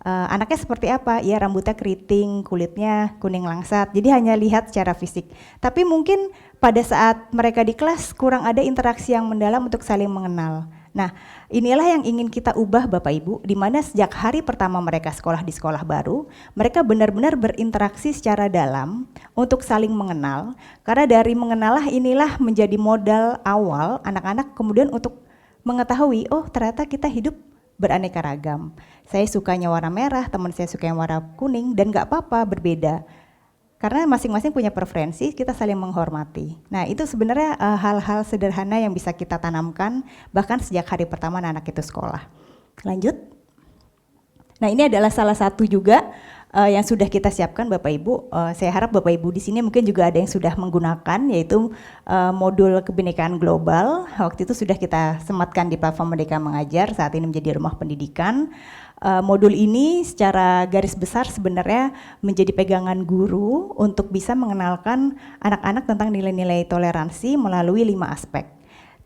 Speaker 3: Anaknya seperti apa? Iya rambutnya keriting, kulitnya kuning langsat. Jadi hanya lihat secara fisik. Tapi mungkin pada saat mereka di kelas kurang ada interaksi yang mendalam untuk saling mengenal. Nah, inilah yang ingin kita ubah Bapak Ibu, di mana sejak hari pertama mereka sekolah di sekolah baru, mereka benar-benar berinteraksi secara dalam untuk saling mengenal, karena dari mengenalah inilah menjadi modal awal anak-anak kemudian untuk mengetahui, oh ternyata kita hidup beraneka ragam. Saya sukanya warna merah, teman saya suka yang warna kuning, dan gak apa-apa berbeda. Karena masing-masing punya preferensi, kita saling menghormati. Nah, itu sebenarnya hal-hal sederhana yang bisa kita tanamkan bahkan sejak hari pertama anak itu sekolah. Lanjut. Nah, ini adalah salah satu juga yang sudah kita siapkan Bapak Ibu. Saya harap Bapak Ibu di sini mungkin juga ada yang sudah menggunakan, yaitu modul kebinekaan global. Waktu itu sudah kita sematkan di platform Merdeka Mengajar, saat ini menjadi rumah pendidikan. Modul ini secara garis besar sebenarnya menjadi pegangan guru untuk bisa mengenalkan anak-anak tentang nilai-nilai toleransi melalui 5 aspek.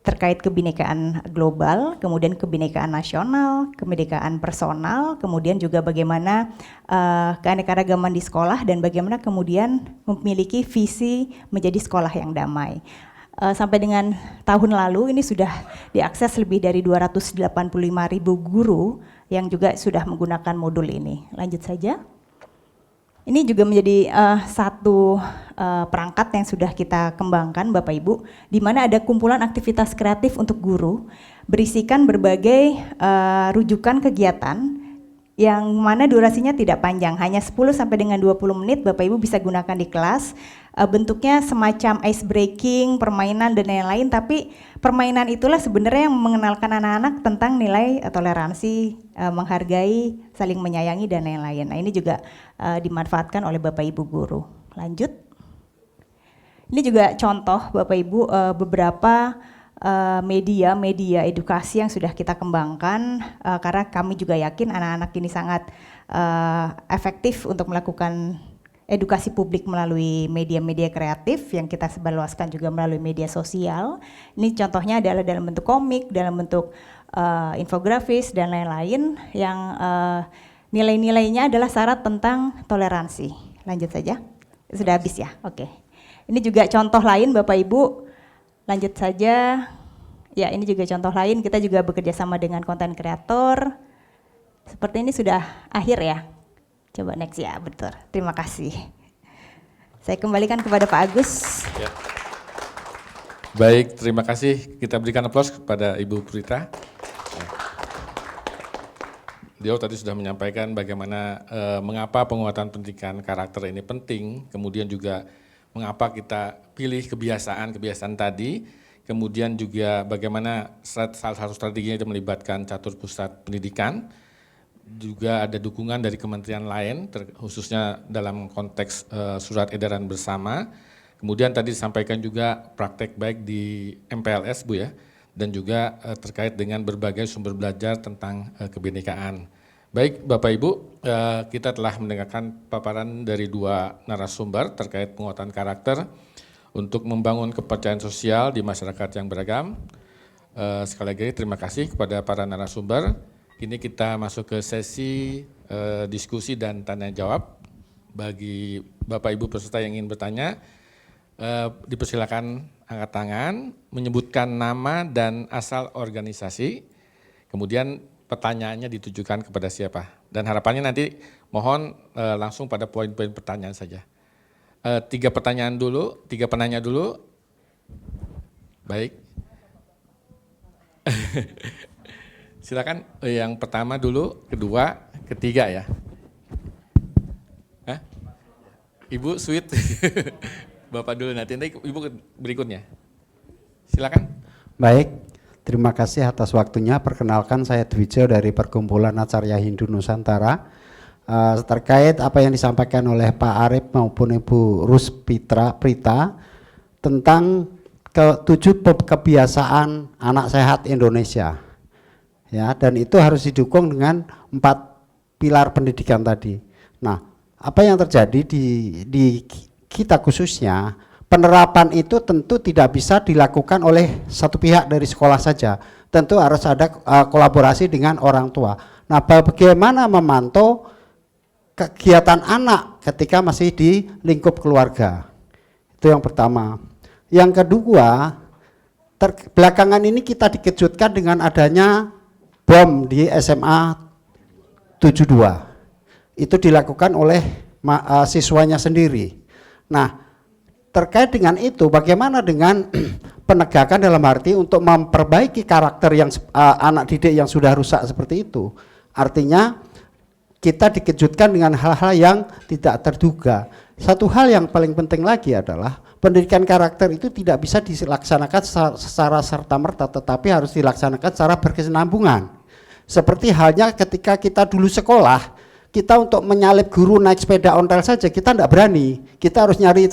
Speaker 3: Terkait kebinekaan global, kemudian kebinekaan nasional, kebinekaan personal, kemudian juga bagaimana keanekaragaman di sekolah dan bagaimana kemudian memiliki visi menjadi sekolah yang damai. Sampai dengan tahun lalu ini sudah diakses lebih dari 285.000 guru yang juga sudah menggunakan modul ini. Lanjut saja. Ini juga menjadi satu perangkat yang sudah kita kembangkan Bapak Ibu, di mana ada kumpulan aktivitas kreatif untuk guru, berisikan berbagai rujukan kegiatan yang mana durasinya tidak panjang, hanya 10 sampai dengan 20 menit Bapak Ibu bisa gunakan di kelas. Bentuknya semacam ice breaking, permainan dan lain-lain, tapi permainan itulah sebenarnya yang mengenalkan anak-anak tentang nilai toleransi, menghargai, saling menyayangi dan lain-lain. Nah, ini juga dimanfaatkan oleh Bapak Ibu guru. Lanjut. Ini juga contoh Bapak Ibu beberapa media edukasi yang sudah kita kembangkan, karena kami juga yakin anak-anak ini sangat efektif untuk melakukan edukasi publik melalui media-media kreatif yang kita sebarluaskan juga melalui media sosial. Ini contohnya adalah dalam bentuk komik, dalam bentuk infografis dan lain-lain yang nilai-nilainya adalah syarat tentang toleransi. Lanjut saja. Sudah habis ya? Oke. Ini juga contoh lain Bapak Ibu. Lanjut saja. Ya, ini juga contoh lain, kita juga bekerja sama dengan konten kreator. Seperti ini sudah akhir ya. Coba next ya, betul. Terima kasih. Saya kembalikan kepada Pak Agus.
Speaker 1: Ya. Baik, terima kasih. Kita berikan aplaus kepada Ibu Prita. Dia tadi sudah menyampaikan bagaimana mengapa penguatan pendidikan karakter ini penting, kemudian juga mengapa kita pilih kebiasaan tadi, kemudian juga bagaimana salah satu strateginya itu melibatkan catur pusat pendidikan, juga ada dukungan dari kementerian lain, khususnya dalam konteks surat edaran bersama. Kemudian tadi disampaikan juga praktek baik di MPLS Bu ya, dan juga terkait dengan berbagai sumber belajar tentang kebinekaan. Baik Bapak Ibu, kita telah mendengarkan paparan dari 2 narasumber terkait penguatan karakter untuk membangun kepercayaan sosial di masyarakat yang beragam. Sekali lagi terima kasih kepada para narasumber. Kini kita masuk ke sesi diskusi dan tanya jawab. Bagi Bapak Ibu peserta yang ingin bertanya, dipersilakan angkat tangan, menyebutkan nama dan asal organisasi, kemudian pertanyaannya ditujukan kepada siapa. Dan harapannya nanti mohon langsung pada poin-poin pertanyaan saja. 3 pertanyaan dulu, 3 penanya dulu. Baik. Silakan yang pertama dulu, kedua, ketiga ya. Hah? Ibu sweet. Bapak dulu nanti Ibu berikutnya. Silakan.
Speaker 4: Baik, terima kasih atas waktunya. Perkenalkan saya Dwijo dari Perkumpulan Acarya Hindu Nusantara. Terkait apa yang disampaikan oleh Pak Arif maupun Ibu Prita tentang 7 kebiasaan anak sehat Indonesia. Ya, dan itu harus didukung dengan 4 pilar pendidikan tadi. Nah, apa yang terjadi di kita khususnya, penerapan itu tentu tidak bisa dilakukan oleh satu pihak dari sekolah saja. Tentu harus ada kolaborasi dengan orang tua. Nah, bagaimana memantau kegiatan anak ketika masih di lingkup keluarga? Itu yang pertama. Yang kedua, belakangan ini kita dikejutkan dengan adanya bom di SMA 72. Itu dilakukan oleh siswanya sendiri. Nah, terkait dengan itu bagaimana dengan penegakan dalam arti untuk memperbaiki karakter yang anak didik yang sudah rusak seperti itu. Artinya kita dikejutkan dengan hal-hal yang tidak terduga. Satu hal yang paling penting lagi adalah pendidikan karakter itu tidak bisa dilaksanakan secara serta-merta, tetapi harus dilaksanakan secara berkesinambungan. Seperti halnya ketika kita dulu sekolah, kita untuk menyalip guru naik sepeda ontel saja kita tidak berani. Kita harus nyari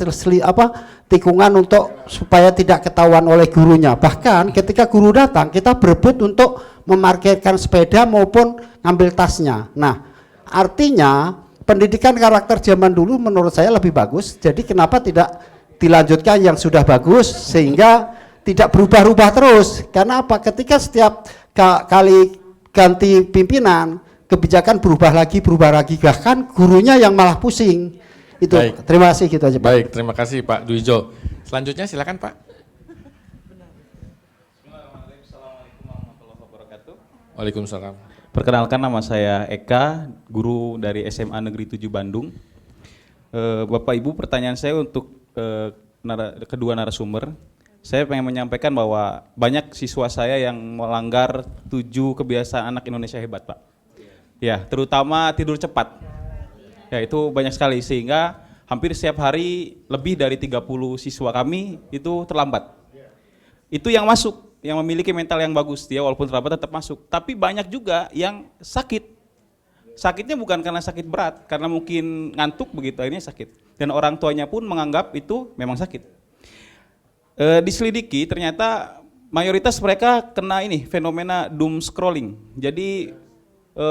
Speaker 4: tikungan untuk supaya tidak ketahuan oleh gurunya. Bahkan ketika guru datang, kita berebut untuk memarkirkan sepeda maupun ngambil tasnya. Nah, artinya pendidikan karakter zaman dulu menurut saya lebih bagus. Jadi kenapa tidak dilanjutkan yang sudah bagus sehingga tidak berubah-ubah terus? Karena apa? Ketika setiap kali ganti pimpinan, kebijakan berubah lagi, bahkan gurunya yang malah pusing. Itu. Baik. Terima kasih gitu aja Pak.
Speaker 1: Baik, terima kasih Pak Dwijo. Selanjutnya silakan Pak.
Speaker 5: Assalamualaikum warahmatullahi wabarakatuh.
Speaker 1: Waalaikumsalam.
Speaker 5: Perkenalkan, nama saya Eka, guru dari SMA Negeri 7 Bandung. Bapak Ibu, pertanyaan saya untuk kedua narasumber. Saya pengen menyampaikan bahwa banyak siswa saya yang melanggar 7 kebiasaan anak Indonesia hebat, Pak. Ya, terutama tidur cepat. Ya, itu banyak sekali sehingga hampir setiap hari lebih dari 30 siswa kami itu terlambat. Itu yang masuk, yang memiliki mental yang bagus, dia walaupun terlambat tetap masuk. Tapi banyak juga yang sakit. Sakitnya bukan karena sakit berat, karena mungkin ngantuk begitu akhirnya sakit. Dan orang tuanya pun menganggap itu memang sakit. Diselidiki ternyata mayoritas mereka kena ini fenomena doom scrolling. Jadi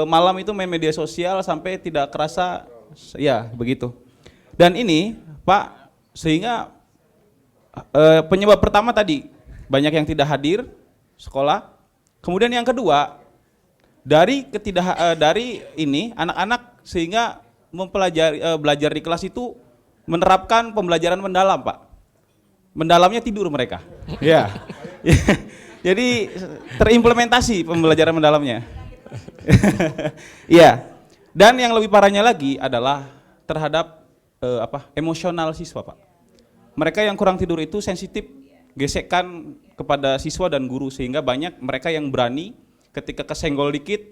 Speaker 5: malam itu main media sosial sampai tidak kerasa, ya begitu. Dan ini Pak, sehingga penyebab pertama tadi banyak yang tidak hadir sekolah. Kemudian yang kedua, dari ini anak-anak sehingga belajar di kelas itu menerapkan pembelajaran mendalam, Pak. Mendalamnya tidur mereka. Ya. Jadi terimplementasi pembelajaran mendalamnya. Iya. Dan yang lebih parahnya lagi adalah terhadap emosional siswa, Pak. Mereka yang kurang tidur itu sensitif, gesekan kepada siswa dan guru, sehingga banyak mereka yang berani ketika kesenggol dikit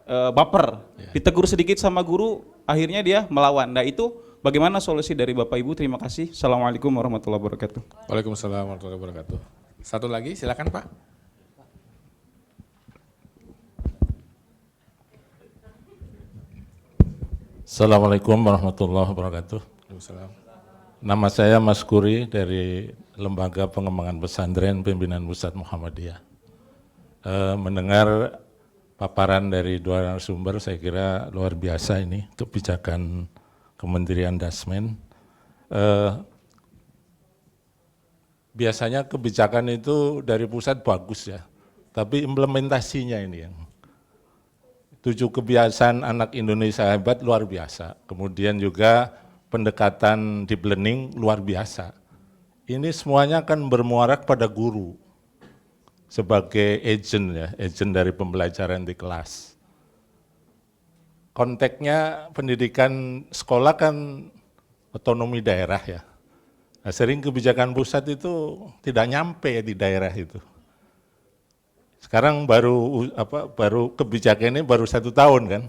Speaker 5: baper, ditegur sedikit sama guru, akhirnya dia melawan. Nah itu bagaimana solusi dari Bapak Ibu? Terima kasih. Assalamualaikum warahmatullahi wabarakatuh.
Speaker 1: Waalaikumsalam warahmatullahi wabarakatuh. Satu lagi, silakan Pak.
Speaker 6: Assalamualaikum warahmatullahi wabarakatuh.
Speaker 1: Waalaikumsalam.
Speaker 6: Nama saya Mas Kuri dari Lembaga Pengembangan Pesantren Pimpinan Pusat Muhammadiyah. Mendengar paparan dari dua narasumber, saya kira luar biasa ini kebijakan Kementerian Dasmen. Biasanya kebijakan itu dari pusat bagus ya, tapi implementasinya ini yang 7 kebiasaan anak Indonesia hebat luar biasa. Kemudian juga pendekatan deep learning luar biasa. Ini semuanya akan bermuara pada guru sebagai agent ya, agent dari pembelajaran di kelas. Konteksnya pendidikan sekolah kan otonomi daerah ya. Nah, sering kebijakan pusat itu tidak nyampe di daerah itu. Sekarang baru kebijakan ini baru 1 tahun kan.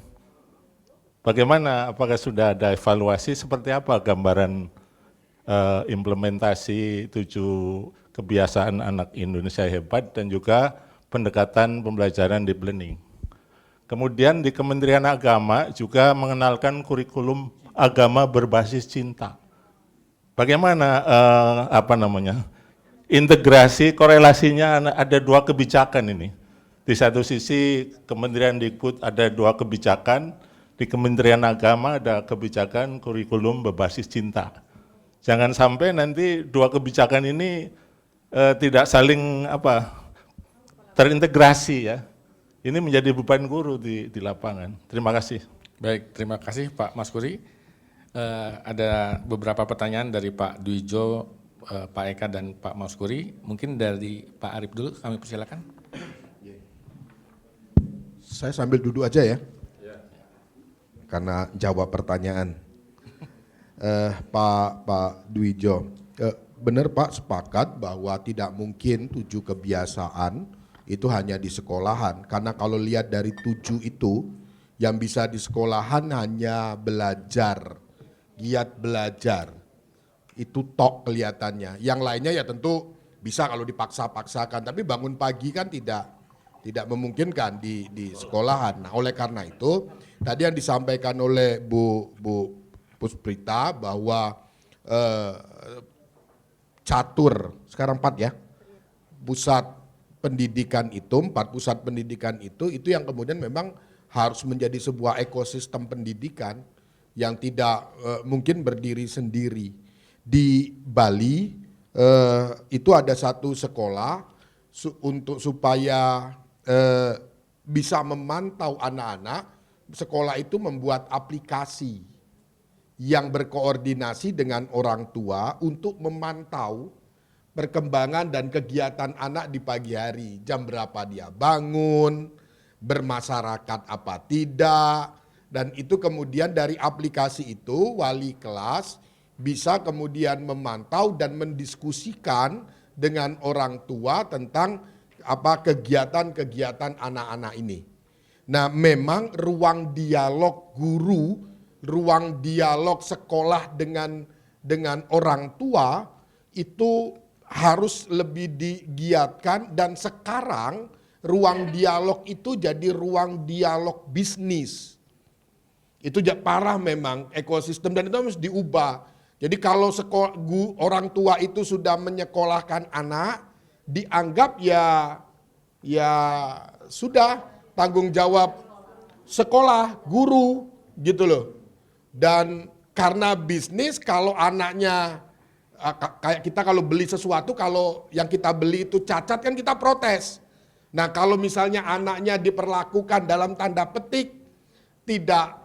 Speaker 6: Bagaimana? Apakah sudah ada evaluasi seperti apa gambaran implementasi 7 kebiasaan anak Indonesia hebat dan juga pendekatan pembelajaran deep learning. Kemudian di Kementerian Agama juga mengenalkan kurikulum agama berbasis cinta. Bagaimana integrasi korelasinya ada 2 kebijakan ini. Di satu sisi Kementerian Dikbud ada 2 kebijakan, di Kementerian Agama ada kebijakan kurikulum berbasis cinta. Jangan sampai nanti 2 kebijakan ini tidak saling terintegrasi ya. Ini menjadi beban guru di lapangan. Terima kasih.
Speaker 1: Baik, terima kasih Pak Mas Kuri. Ada beberapa pertanyaan dari Pak Dwijo, Pak Eka dan Pak Mas Kuri. Mungkin dari Pak Arif dulu, kami persilakan.
Speaker 2: Saya sambil duduk aja ya. Karena jawab pertanyaan. Pak Dwijo, benar Pak, sepakat bahwa tidak mungkin 7 kebiasaan itu hanya di sekolahan. Karena kalau lihat dari 7 itu, yang bisa di sekolahan hanya belajar, giat belajar. Itu tok kelihatannya. Yang lainnya ya tentu bisa kalau dipaksa-paksakan, tapi bangun pagi kan tidak memungkinkan di sekolahan. Nah, oleh karena itu tadi yang disampaikan oleh Bu Pusprita bahwa catur, sekarang 4 ya, pusat pendidikan itu, 4 pusat pendidikan itu yang kemudian memang harus menjadi sebuah ekosistem pendidikan yang tidak mungkin berdiri sendiri. Di Bali itu ada satu sekolah untuk supaya bisa memantau anak-anak, sekolah itu membuat aplikasi yang berkoordinasi dengan orang tua untuk memantau perkembangan dan kegiatan anak di pagi hari. Jam berapa dia bangun, bermasyarakat apa tidak, dan itu kemudian dari aplikasi itu wali kelas bisa kemudian memantau dan mendiskusikan dengan orang tua tentang kegiatan-kegiatan anak-anak ini. Nah, memang ruang dialog guru, ruang dialog sekolah dengan orang tua itu harus lebih digiatkan, dan sekarang ruang dialog itu jadi ruang dialog bisnis. Itu parah memang ekosistem, dan itu harus diubah. Jadi kalau orang tua itu sudah menyekolahkan anak, dianggap ya sudah tanggung jawab sekolah, guru gitu loh. Dan karena bisnis, kalau anaknya kayak kita kalau beli sesuatu, kalau yang kita beli itu cacat kan kita protes. Nah, kalau misalnya anaknya diperlakukan dalam tanda petik tidak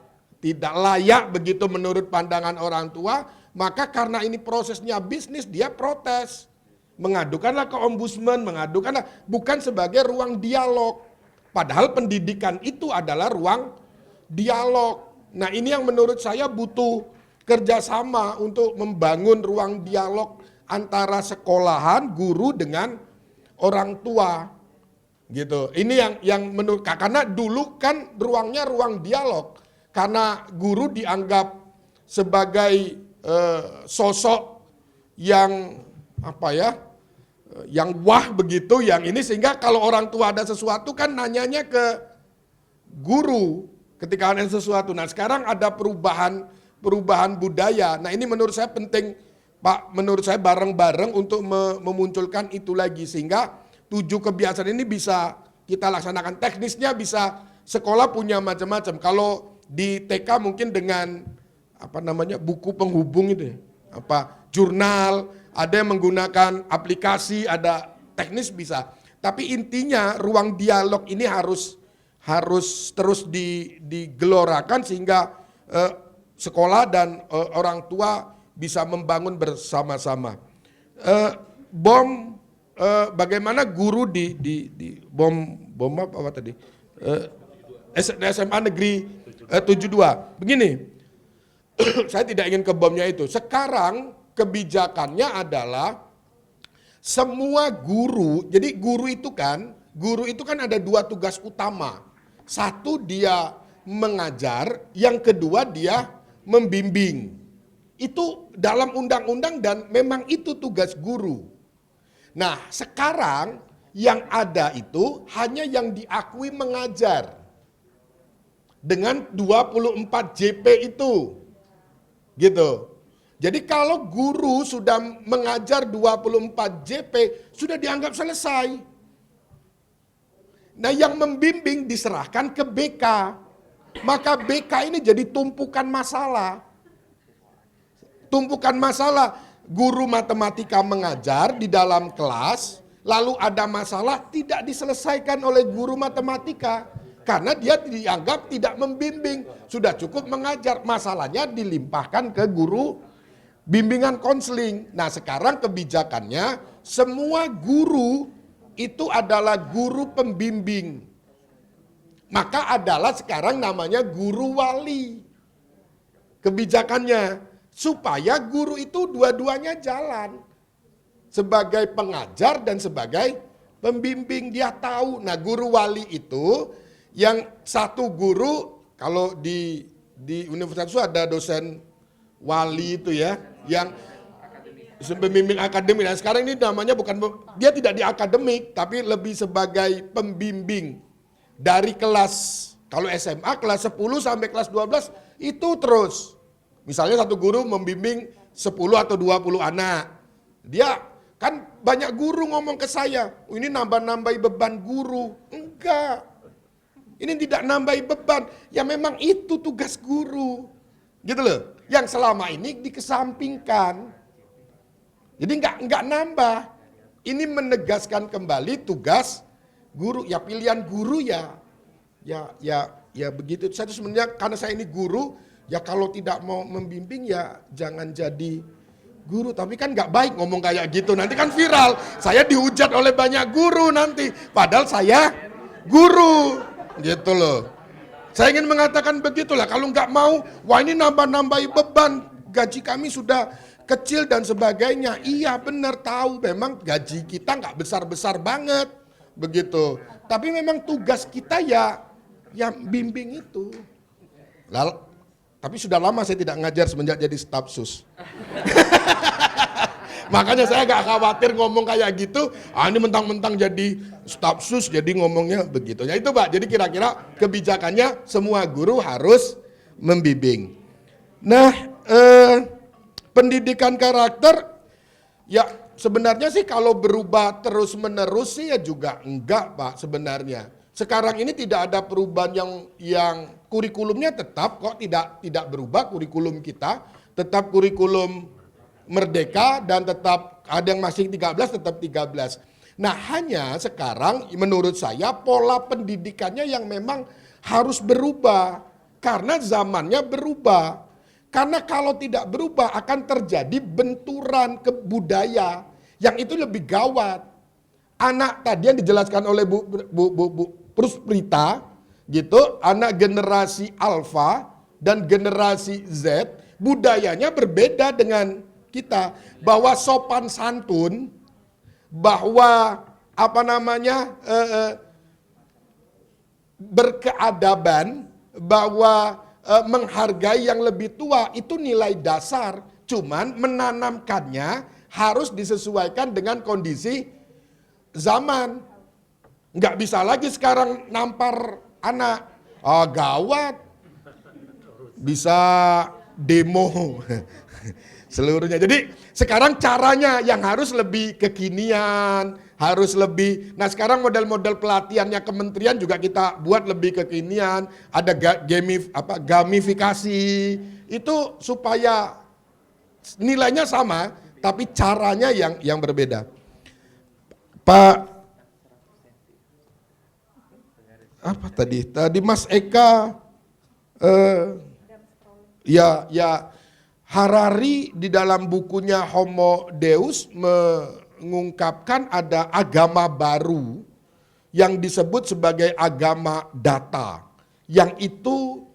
Speaker 2: layak begitu menurut pandangan orang tua, maka karena ini prosesnya bisnis, dia protes. Mengadukanlah ke ombudsman, mengadukanlah, bukan sebagai ruang dialog. Padahal pendidikan itu adalah ruang dialog. Nah ini yang menurut saya butuh kerjasama untuk membangun ruang dialog antara sekolahan, guru dengan orang tua. Gitu. Ini yang menurut, karena dulu kan ruangnya ruang dialog. Karena guru dianggap sebagai sosok yang yang wah begitu, yang ini, sehingga kalau orang tua ada sesuatu kan nanyanya ke guru ketika ada sesuatu. Nah sekarang ada perubahan budaya. Nah ini menurut saya penting Pak, menurut saya bareng-bareng untuk memunculkan itu lagi, sehingga 7 kebiasaan ini bisa kita laksanakan. Teknisnya bisa sekolah punya macam-macam. Kalau di TK mungkin dengan buku penghubung itu ya, jurnal, ada yang menggunakan aplikasi, ada teknis bisa. Tapi intinya ruang dialog ini harus terus digelorakan sehingga sekolah dan orang tua bisa membangun bersama-sama. Bagaimana guru di apa tadi? SMA Negeri 72. Begini, saya tidak ingin ke bomnya itu. Sekarang kebijakannya adalah semua guru, jadi guru itu kan ada 2 tugas utama. Satu dia mengajar, yang kedua dia membimbing. Itu dalam undang-undang dan memang itu tugas guru. Nah sekarang yang ada itu hanya yang diakui mengajar. Dengan 24 JP itu. Gitu. Jadi kalau guru sudah mengajar 24 JP, sudah dianggap selesai. Nah yang membimbing diserahkan ke BK. Maka BK ini jadi tumpukan masalah. Tumpukan masalah, guru matematika mengajar di dalam kelas, lalu ada masalah tidak diselesaikan oleh guru matematika. Karena dia dianggap tidak membimbing, sudah cukup mengajar, masalahnya dilimpahkan ke guru bimbingan konseling. Nah sekarang kebijakannya semua guru itu adalah guru pembimbing. Maka adalah sekarang namanya guru wali. Kebijakannya supaya guru itu dua-duanya jalan. Sebagai pengajar dan sebagai pembimbing, dia tahu. Nah guru wali itu yang satu guru, kalau di universitas itu ada dosen wali itu ya, yang pembimbing akademik. Nah sekarang ini namanya bukan, dia tidak di akademik, tapi lebih sebagai pembimbing. Dari kelas, kalau SMA kelas 10 sampai kelas 12 itu terus. Misalnya satu guru membimbing 10 atau 20 anak. Dia kan banyak guru ngomong ke saya, ini nambah-nambahi beban guru. Enggak. Ini tidak nambahi beban. Ya memang itu tugas guru. Gitu loh. Yang selama ini dikesampingkan. Jadi enggak nambah. Ini menegaskan kembali tugas guru. Ya pilihan guru ya begitu. Saya sebenarnya karena saya ini guru, ya kalau tidak mau membimbing ya jangan jadi guru. Tapi kan nggak baik ngomong kayak gitu. Nanti kan viral. Saya dihujat oleh banyak guru nanti. Padahal saya guru. Gitu loh. Saya ingin mengatakan begitulah. Kalau nggak mau, wah ini nambah-nambahi beban. Gaji kami sudah kecil dan sebagainya. Iya benar, tahu memang gaji kita nggak besar-besar banget. Begitu. Tapi memang tugas kita ya bimbing itu. Lalu, tapi sudah lama saya tidak ngajar semenjak jadi staf sus. Makanya saya agak khawatir ngomong kayak gitu. Ini mentang-mentang jadi staf sus jadi ngomongnya begitu. Ya itu Pak. Jadi kira-kira kebijakannya semua guru harus membimbing. Nah, pendidikan karakter ya sebenarnya sih kalau berubah terus-menerus sih ya juga enggak Pak sebenarnya. Sekarang ini tidak ada perubahan yang kurikulumnya tetap kok tidak berubah kurikulum kita, tetap kurikulum Merdeka dan tetap ada yang masih 13 tetap 13. Nah, hanya sekarang menurut saya pola pendidikannya yang memang harus berubah karena zamannya berubah. Karena kalau tidak berubah akan terjadi benturan ke budaya yang itu lebih gawat. Anak tadi yang dijelaskan oleh Bu Prusprita gitu, anak generasi Alpha dan generasi Z, budayanya berbeda dengan kita. Bahwa sopan santun, bahwa berkeadaban, bahwa menghargai yang lebih tua itu nilai dasar. Cuman menanamkannya harus disesuaikan dengan kondisi zaman. Nggak bisa lagi sekarang nampar anak. Gawat. Bisa demo seluruhnya. Jadi sekarang caranya yang harus lebih kekinian, harus lebih. Nah sekarang model-model pelatihannya kementerian juga kita buat lebih kekinian. Ada gamifikasi itu supaya nilainya sama, tapi caranya yang berbeda. Pak, apa tadi? Tadi Mas Eka, Harari di dalam bukunya Homo Deus mengungkapkan ada agama baru yang disebut sebagai agama data, yang itu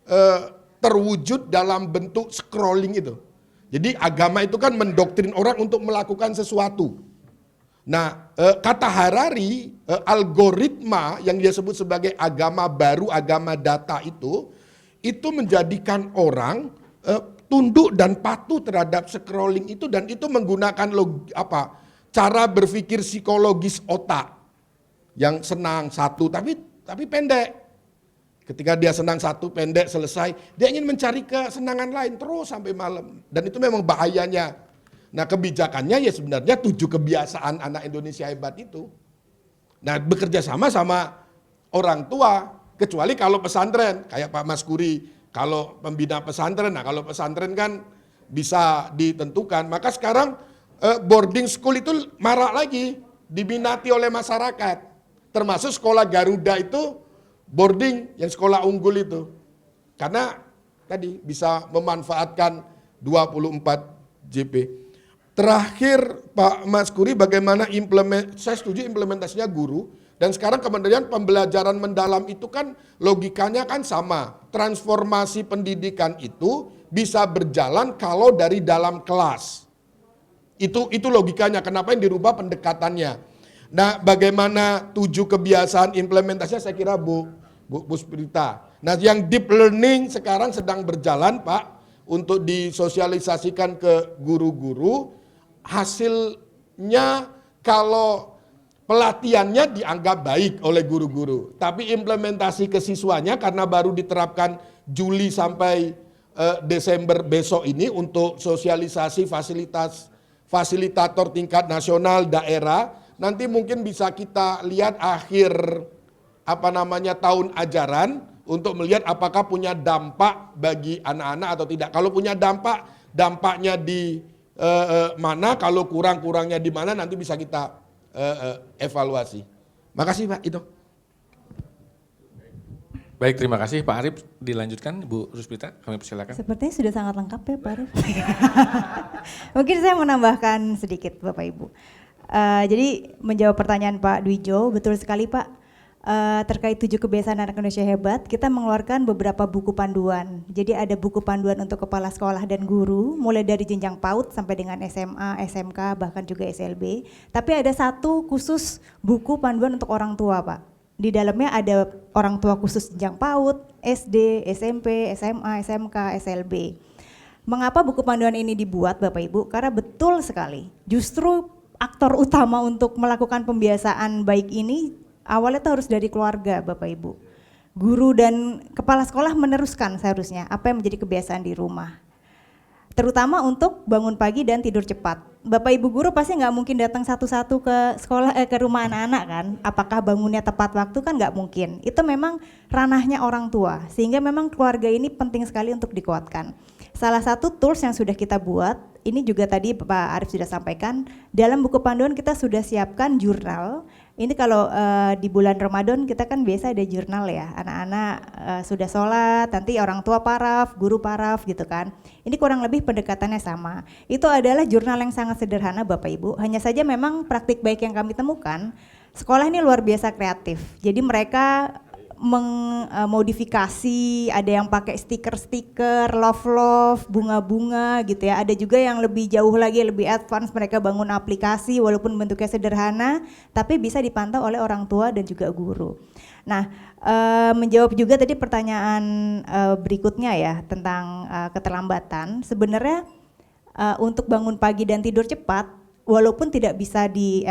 Speaker 2: terwujud dalam bentuk scrolling itu. Jadi agama itu kan mendoktrin orang untuk melakukan sesuatu. Nah, kata Harari, algoritma yang dia sebut sebagai agama baru, agama data itu menjadikan orang tunduk dan patuh terhadap scrolling itu, dan itu menggunakan cara berpikir psikologis otak yang senang satu tapi pendek. Ketika dia senang satu pendek selesai, dia ingin mencari kesenangan lain terus sampai malam, dan itu memang bahayanya. Nah kebijakannya ya sebenarnya 7 kebiasaan anak Indonesia hebat itu. Nah bekerja sama orang tua, kecuali kalau pesantren kayak Pak Mas Kuri, kalau pembina pesantren. Nah kalau pesantren kan bisa ditentukan. Maka sekarang boarding school itu marak lagi, diminati oleh masyarakat. Termasuk sekolah Garuda itu boarding, yang sekolah unggul itu. Karena tadi bisa memanfaatkan 24 JP. Terakhir Pak Mas Kuri, bagaimana saya setuju implementasinya guru, dan sekarang Kementerian Pembelajaran Mendalam itu kan logikanya kan sama. Transformasi pendidikan itu bisa berjalan kalau dari dalam kelas. Itu logikanya, kenapa yang dirubah pendekatannya. Nah bagaimana 7 kebiasaan implementasinya, saya kira Bu Sprita. Nah yang deep learning sekarang sedang berjalan Pak, untuk disosialisasikan ke guru-guru. Hasilnya kalau pelatihannya dianggap baik oleh guru-guru, tapi implementasi ke siswanya karena baru diterapkan Juli sampai Desember besok ini untuk sosialisasi fasilitator tingkat nasional daerah, nanti mungkin bisa kita lihat akhir tahun ajaran untuk melihat apakah punya dampak bagi anak-anak atau tidak. Kalau punya dampaknya di mana, kalau kurangnya di mana, nanti bisa kita evaluasi. Makasih Pak, itu.
Speaker 1: Baik, terima kasih Pak Arif. Dilanjutkan Bu Ruspita, kami persilakan.
Speaker 3: Sepertinya sudah sangat lengkap ya Pak Arif. Mungkin saya menambahkan sedikit Bapak Ibu. Jadi menjawab pertanyaan Pak Dwijo, betul sekali Pak. Terkait 7 kebiasaan anak Indonesia hebat, kita mengeluarkan beberapa buku panduan. Jadi ada buku panduan untuk kepala sekolah dan guru, mulai dari jenjang PAUD sampai dengan SMA, SMK, bahkan juga SLB. Tapi ada satu khusus buku panduan untuk orang tua Pak. Di dalamnya ada orang tua khusus jenjang PAUD, SD, SMP, SMA, SMK, SLB. Mengapa buku panduan ini dibuat Bapak Ibu? Karena betul sekali, justru aktor utama untuk melakukan pembiasaan baik ini awalnya itu harus dari keluarga Bapak Ibu. Guru dan kepala sekolah meneruskan seharusnya apa yang menjadi kebiasaan di rumah. Terutama untuk bangun pagi dan tidur cepat. Bapak Ibu guru pasti nggak mungkin datang satu-satu ke sekolah ke rumah anak-anak kan. Apakah bangunnya tepat waktu kan nggak mungkin. Itu memang ranahnya orang tua. Sehingga memang keluarga ini penting sekali untuk dikuatkan. Salah satu tools yang sudah kita buat, ini juga tadi Pak Arif sudah sampaikan, dalam buku panduan kita sudah siapkan jurnal. Ini kalau di bulan Ramadan kita kan biasa ada jurnal ya, anak-anak sudah sholat, nanti orang tua paraf, guru paraf gitu kan. Ini kurang lebih pendekatannya sama. Itu adalah jurnal yang sangat sederhana Bapak Ibu, hanya saja memang praktik baik yang kami temukan, sekolah ini luar biasa kreatif. Jadi mereka mengmodifikasi, ada yang pakai stiker-stiker, love-love, bunga-bunga gitu ya. Ada juga yang lebih jauh lagi, lebih advance, mereka bangun aplikasi walaupun bentuknya sederhana, tapi bisa dipantau oleh orang tua dan juga guru. Nah, menjawab juga tadi pertanyaan berikutnya ya tentang keterlambatan. Sebenarnya untuk bangun pagi dan tidur cepat, walaupun tidak bisa di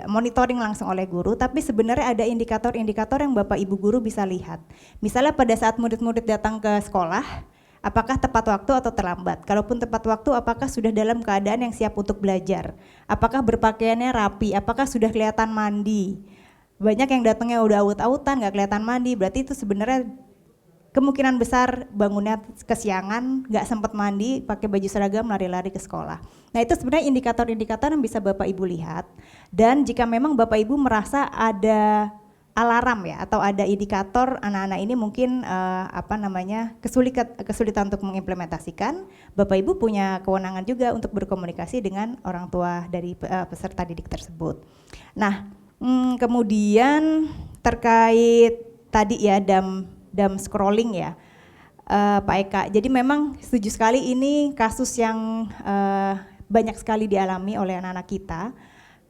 Speaker 3: monitoring langsung oleh guru, tapi sebenarnya ada indikator-indikator yang Bapak Ibu guru bisa lihat. Misalnya pada saat murid-murid datang ke sekolah, apakah tepat waktu atau terlambat? Kalaupun tepat waktu, apakah sudah dalam keadaan yang siap untuk belajar? Apakah berpakaiannya rapi? Apakah sudah kelihatan mandi? Banyak yang datangnya udah aut-autan, nggak kelihatan mandi, berarti itu sebenarnya kemungkinan besar bangunnya kesiangan, nggak sempat mandi, pakai baju seragam, lari-lari ke sekolah. Nah itu sebenarnya indikator-indikator yang bisa Bapak Ibu lihat. Dan jika memang Bapak Ibu merasa ada alarm ya, atau ada indikator anak-anak ini mungkin kesulitan untuk mengimplementasikan, Bapak Ibu punya kewenangan juga untuk berkomunikasi dengan orang tua dari peserta didik tersebut. Nah kemudian terkait tadi ya dam scrolling ya, Pak Eka. Jadi memang setuju sekali ini kasus yang banyak sekali dialami oleh anak-anak kita.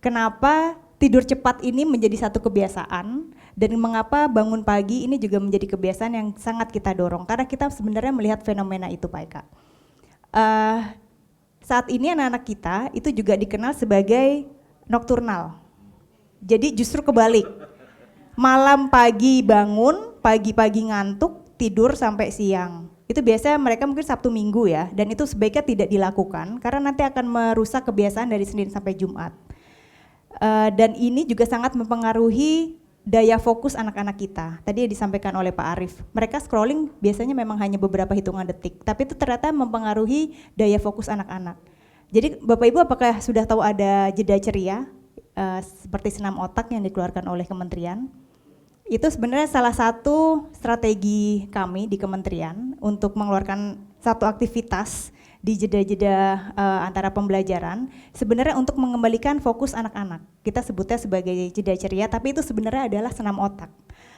Speaker 3: Kenapa tidur cepat ini menjadi satu kebiasaan dan mengapa bangun pagi ini juga menjadi kebiasaan yang sangat kita dorong. Karena kita sebenarnya melihat fenomena itu Pak Eka. Saat ini anak-anak kita itu juga dikenal sebagai nokturnal. Jadi justru kebalik. Malam pagi bangun, pagi-pagi ngantuk, tidur sampai siang. Itu biasanya mereka mungkin Sabtu Minggu ya, dan itu sebaiknya tidak dilakukan karena nanti akan merusak kebiasaan dari Senin sampai Jumat. Dan ini juga sangat mempengaruhi daya fokus anak-anak kita. Tadi disampaikan oleh Pak Arief, mereka scrolling biasanya memang hanya beberapa hitungan detik, tapi itu ternyata mempengaruhi daya fokus anak-anak. Jadi Bapak Ibu apakah sudah tahu ada jeda ceria seperti senam otak yang dikeluarkan oleh kementerian? Itu sebenarnya salah satu strategi kami di kementerian untuk mengeluarkan satu aktivitas di jeda-jeda antara pembelajaran, sebenarnya untuk mengembalikan fokus anak-anak. Kita sebutnya sebagai jeda ceria, tapi itu sebenarnya adalah senam otak.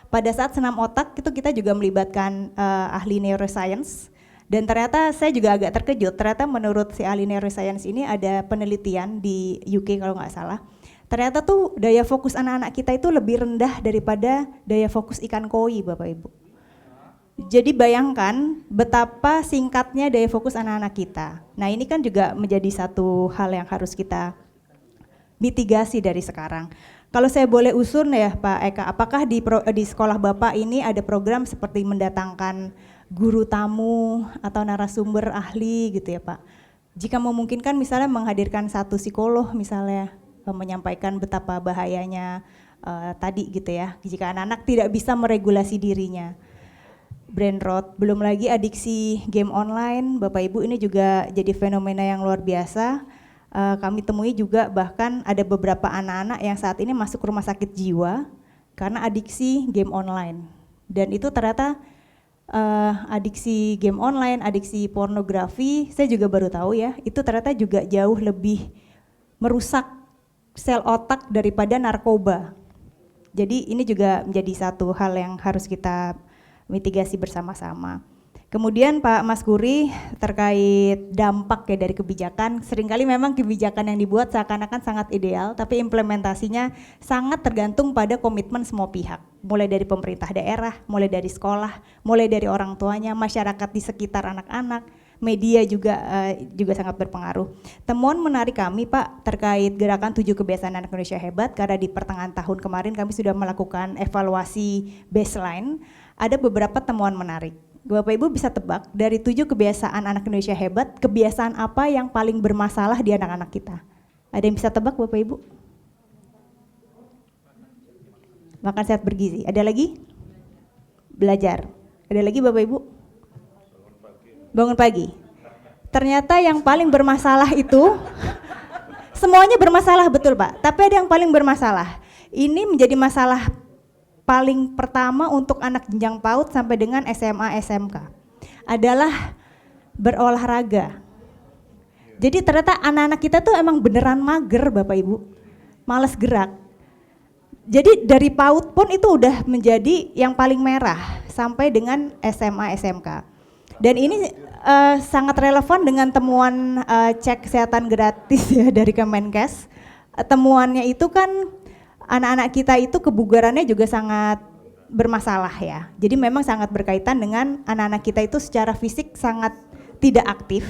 Speaker 3: Pada saat senam otak itu kita juga melibatkan ahli neuroscience, dan ternyata saya juga agak terkejut, ternyata menurut si ahli neuroscience ini ada penelitian di UK kalau nggak salah, ternyata tuh daya fokus anak-anak kita itu lebih rendah daripada daya fokus ikan koi Bapak Ibu. Jadi bayangkan betapa singkatnya daya fokus anak-anak kita. Nah ini kan juga menjadi satu hal yang harus kita mitigasi dari sekarang. Kalau saya boleh usul ya Pak Eka, apakah di sekolah Bapak ini ada program seperti mendatangkan guru tamu atau narasumber ahli gitu ya Pak? Jika memungkinkan misalnya menghadirkan satu psikolog misalnya, menyampaikan betapa bahayanya tadi gitu ya, jika anak-anak tidak bisa meregulasi dirinya. Brain rot, belum lagi adiksi game online, Bapak Ibu ini juga jadi fenomena yang luar biasa. Kami temui juga bahkan ada beberapa anak-anak yang saat ini masuk rumah sakit jiwa karena adiksi game online. Dan itu ternyata adiksi game online, adiksi pornografi, saya juga baru tahu ya, itu ternyata juga jauh lebih merusak sel otak daripada narkoba. Jadi ini juga menjadi satu hal yang harus kita mitigasi bersama-sama. Kemudian Pak Mas Guri terkait dampak ya dari kebijakan, seringkali memang kebijakan yang dibuat seakan-akan sangat ideal, tapi implementasinya sangat tergantung pada komitmen semua pihak. Mulai dari pemerintah daerah, mulai dari sekolah, mulai dari orang tuanya, masyarakat di sekitar anak-anak, media juga sangat berpengaruh. Temuan menarik kami Pak terkait gerakan 7 kebiasaan anak Indonesia hebat, karena di pertengahan tahun kemarin kami sudah melakukan evaluasi baseline, ada beberapa temuan menarik. Bapak Ibu bisa tebak dari 7 kebiasaan anak Indonesia hebat, kebiasaan apa yang paling bermasalah di anak-anak kita? Ada yang bisa tebak Bapak Ibu? Makan sehat bergizi. Ada lagi? Belajar. Ada lagi Bapak Ibu? Bangun pagi. Ternyata yang paling bermasalah itu semuanya bermasalah betul Pak, tapi ada yang paling bermasalah. Ini menjadi masalah paling pertama untuk anak jenjang PAUD sampai dengan SMA SMK adalah berolahraga. Jadi ternyata anak-anak kita tuh emang beneran mager Bapak Ibu, malas gerak. Jadi dari PAUD pun itu udah menjadi yang paling merah sampai dengan SMA SMK. Dan ini sangat relevan dengan temuan cek kesehatan gratis ya dari Kemenkes. Temuannya itu kan anak-anak kita itu kebugarannya juga sangat bermasalah ya. Jadi memang sangat berkaitan dengan anak-anak kita itu secara fisik sangat tidak aktif.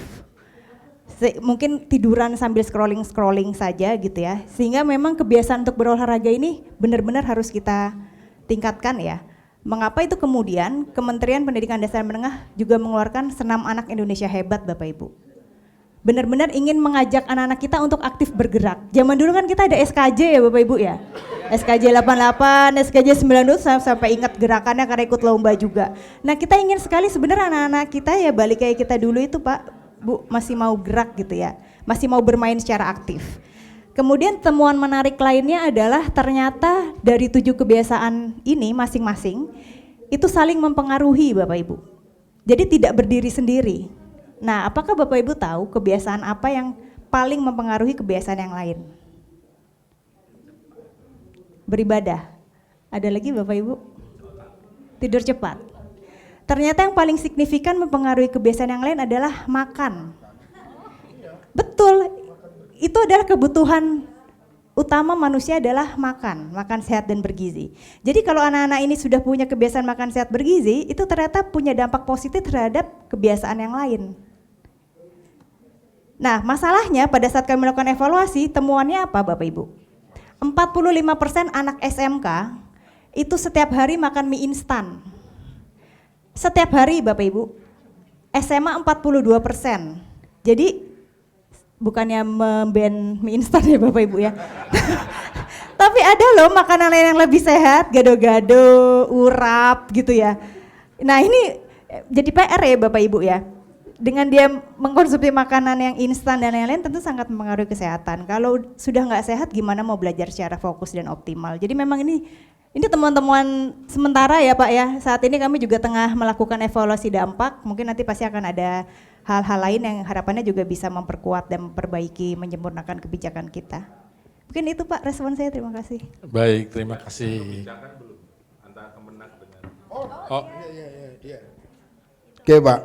Speaker 3: Mungkin tiduran sambil scrolling saja gitu ya, sehingga memang kebiasaan untuk berolahraga ini benar-benar harus kita tingkatkan ya. Mengapa itu kemudian Kementerian Pendidikan Dasar Menengah juga mengeluarkan Senam Anak Indonesia Hebat Bapak Ibu. Benar-benar ingin mengajak anak-anak kita untuk aktif bergerak. Zaman dulu kan kita ada SKJ ya Bapak Ibu ya, SKJ 88, SKJ 92, sampai ingat gerakannya karena ikut lomba juga. Nah kita ingin sekali sebenarnya anak-anak kita ya balik kayak kita dulu itu Pak, Bu, masih mau gerak gitu ya, masih mau bermain secara aktif. Kemudian temuan menarik lainnya adalah ternyata dari 7 kebiasaan ini masing-masing itu saling mempengaruhi Bapak Ibu. Jadi tidak berdiri sendiri. Nah, apakah Bapak Ibu tahu kebiasaan apa yang paling mempengaruhi kebiasaan yang lain? Beribadah. Ada lagi Bapak Ibu? Tidur cepat. Ternyata yang paling signifikan mempengaruhi kebiasaan yang lain adalah makan. Betul, itu adalah kebutuhan utama manusia adalah makan sehat dan bergizi. Jadi kalau anak-anak ini sudah punya kebiasaan makan sehat bergizi, itu ternyata punya dampak positif terhadap kebiasaan yang lain. Nah, masalahnya pada saat kami melakukan evaluasi, temuannya apa Bapak Ibu? 45% anak SMK itu setiap hari makan mie instan. Setiap hari Bapak Ibu. SMA 42%. Jadi bukannya memban mie instan ya Bapak Ibu ya. Tapi ada loh makanan lain yang lebih sehat, gado-gado, urap gitu ya. Nah ini jadi PR ya Bapak Ibu ya. Dengan dia mengkonsumsi makanan yang instan dan lain-lain tentu sangat mempengaruhi kesehatan. Kalau sudah nggak sehat gimana mau belajar secara fokus dan optimal. Jadi memang ini temuan-temuan sementara ya Pak ya. Saat ini kami juga tengah melakukan evaluasi dampak. Mungkin nanti pasti akan ada hal-hal lain yang harapannya juga bisa memperkuat dan memperbaiki, menyempurnakan kebijakan kita. Mungkin itu Pak respon saya, terima kasih.
Speaker 1: Baik, terima kasih.
Speaker 2: Oke Pak,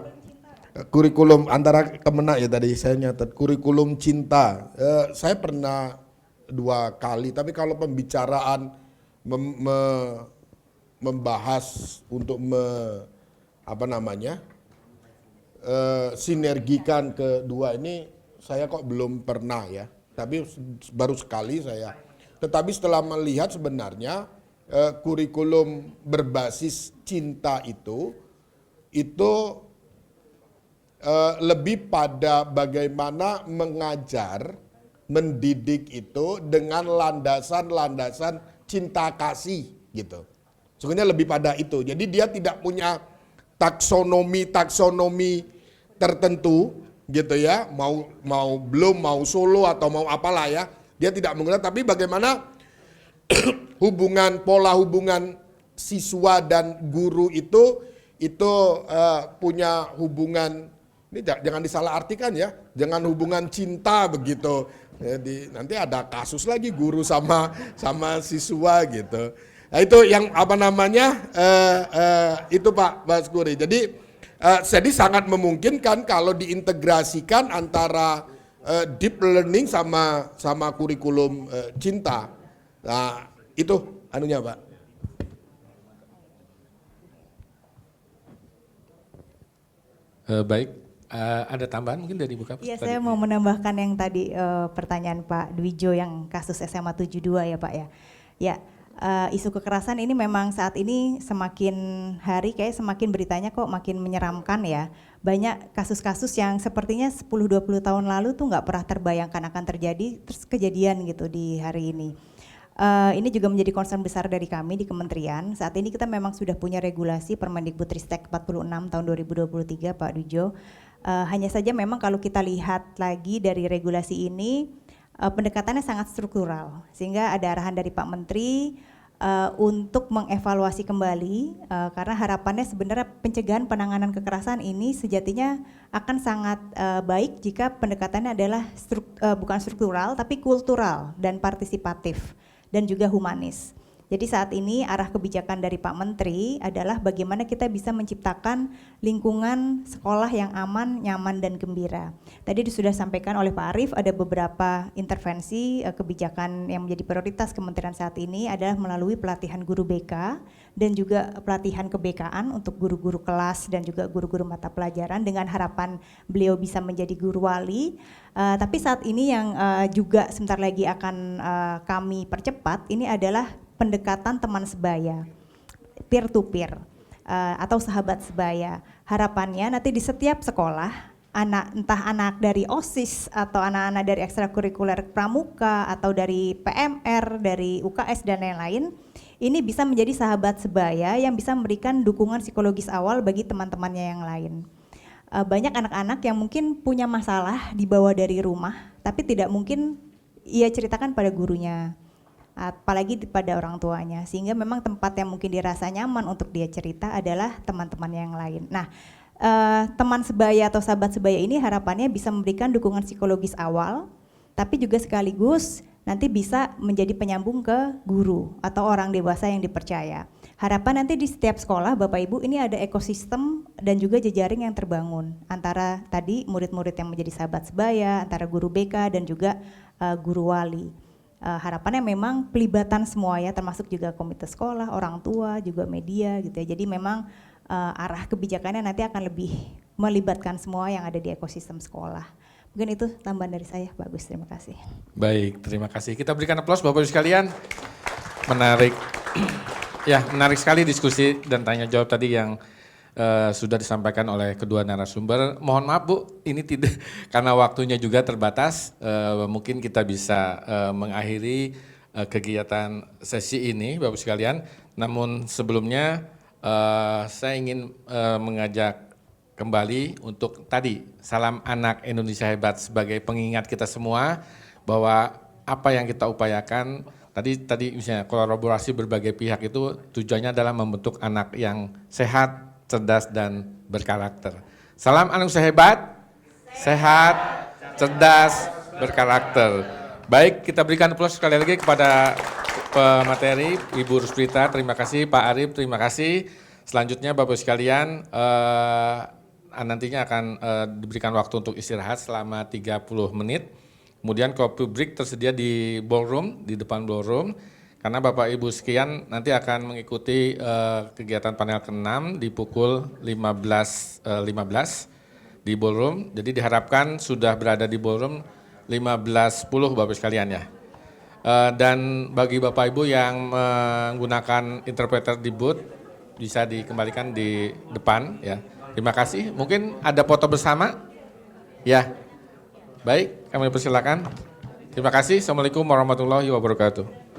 Speaker 2: kurikulum antara Kemenak ya tadi saya nyatet, kurikulum cinta. Saya pernah 2 kali, tapi kalau pembicaraan membahas untuk sinergikan kedua ini saya kok belum pernah ya, tapi baru sekali saya. Tetapi setelah melihat sebenarnya kurikulum berbasis cinta itu lebih pada bagaimana mengajar, mendidik itu dengan landasan-landasan cinta kasih gitu. Sebenarnya lebih pada itu. Jadi dia tidak punya taksonomi tertentu gitu ya, mau solo atau mau apalah ya. Dia tidak menggunakan, tapi bagaimana pola hubungan siswa dan guru itu punya hubungan, ini jangan disalahartikan ya, jangan hubungan cinta begitu. Jadi nanti ada kasus lagi guru sama siswa gitu. Nah itu yang itu Pak Baskuri. Jadi sangat memungkinkan kalau diintegrasikan antara deep learning sama kurikulum cinta. Nah itu anunya Pak.
Speaker 1: Baik, ada tambahan mungkin dari Bu Kapus?
Speaker 3: Iya, saya mau menambahkan yang tadi pertanyaan Pak Dwijo yang kasus SMA 72 ya Pak ya. Ya, isu kekerasan ini memang saat ini semakin hari kayak semakin beritanya kok makin menyeramkan ya. Banyak kasus-kasus yang sepertinya 10-20 tahun lalu tuh nggak pernah terbayangkan akan terjadi, terus kejadian gitu di hari ini. Ini juga menjadi concern besar dari kami di kementerian. Saat ini kita memang sudah punya regulasi Permendikbudristek 46 tahun 2023 Pak Dwijo. Hanya saja memang kalau kita lihat lagi dari regulasi ini pendekatannya sangat struktural, sehingga ada arahan dari Pak Menteri untuk mengevaluasi kembali karena harapannya sebenarnya pencegahan penanganan kekerasan ini sejatinya akan sangat baik jika pendekatannya adalah bukan struktural tapi kultural dan partisipatif dan juga humanis. Jadi saat ini arah kebijakan dari Pak Menteri adalah bagaimana kita bisa menciptakan lingkungan sekolah yang aman, nyaman, dan gembira. Tadi sudah disampaikan oleh Pak Arief, ada beberapa intervensi kebijakan yang menjadi prioritas Kementerian saat ini adalah melalui pelatihan guru BK dan juga pelatihan ke-BK-an untuk guru-guru kelas dan juga guru-guru mata pelajaran dengan harapan beliau bisa menjadi guru wali. Tapi saat ini yang juga sebentar lagi akan kami percepat ini adalah pendekatan teman sebaya, peer to peer atau sahabat sebaya. Harapannya nanti di setiap sekolah entah anak dari OSIS atau anak-anak dari ekstrakurikuler pramuka atau dari PMR, dari UKS dan lain-lain, ini bisa menjadi sahabat sebaya yang bisa memberikan dukungan psikologis awal bagi teman-temannya yang lain. Banyak anak-anak yang mungkin punya masalah dibawa dari rumah, tapi tidak mungkin ia ceritakan pada gurunya, apalagi pada orang tuanya, sehingga memang tempat yang mungkin dirasa nyaman untuk dia cerita adalah teman-teman yang lain. Nah, teman sebaya atau sahabat sebaya ini harapannya bisa memberikan dukungan psikologis awal, tapi juga sekaligus nanti bisa menjadi penyambung ke guru atau orang dewasa yang dipercaya. Harapan nanti di setiap sekolah Bapak Ibu ini ada ekosistem dan juga jejaring yang terbangun antara tadi murid-murid yang menjadi sahabat sebaya, antara guru BK dan juga guru wali. Harapannya memang pelibatan semua ya, termasuk juga komite sekolah, orang tua, juga media gitu ya. Jadi memang arah kebijakannya nanti akan lebih melibatkan semua yang ada di ekosistem sekolah. Mungkin itu tambahan dari saya, Pak Agus. Terima kasih.
Speaker 1: Baik, terima kasih. Kita berikan aplaus Bapak Ibu sekalian. Menarik. Ya, menarik sekali diskusi dan tanya jawab tadi yang sudah disampaikan oleh kedua narasumber. Mohon maaf Bu, ini tidak karena waktunya juga terbatas, mungkin kita bisa mengakhiri kegiatan sesi ini Bapak sekalian. Namun sebelumnya saya ingin mengajak kembali untuk tadi salam anak Indonesia hebat sebagai pengingat kita semua bahwa apa yang kita upayakan tadi misalnya kolaborasi berbagai pihak itu tujuannya adalah membentuk anak yang sehat, cerdas dan berkarakter. Salam anak Indonesia hebat, sehat, cerdas, berkarakter. Baik, kita berikan aplaus sekali lagi kepada pemateri Ibu Rusprita, terima kasih. Pak Arief, terima kasih. Selanjutnya Bapak sekalian, nantinya akan diberikan waktu untuk istirahat selama 30 menit. Kemudian kopi break tersedia di ballroom, di depan ballroom. Karena Bapak Ibu sekian nanti akan mengikuti kegiatan panel ke-6 di pukul 15.15 di ballroom. Jadi diharapkan sudah berada di ballroom 15.10 Bapak sekalian ya. Dan bagi Bapak Ibu yang menggunakan interpreter di booth bisa dikembalikan di depan ya. Terima kasih. Mungkin ada foto bersama? Ya. Baik, kami persilakan. Terima kasih. Assalamualaikum warahmatullahi wabarakatuh.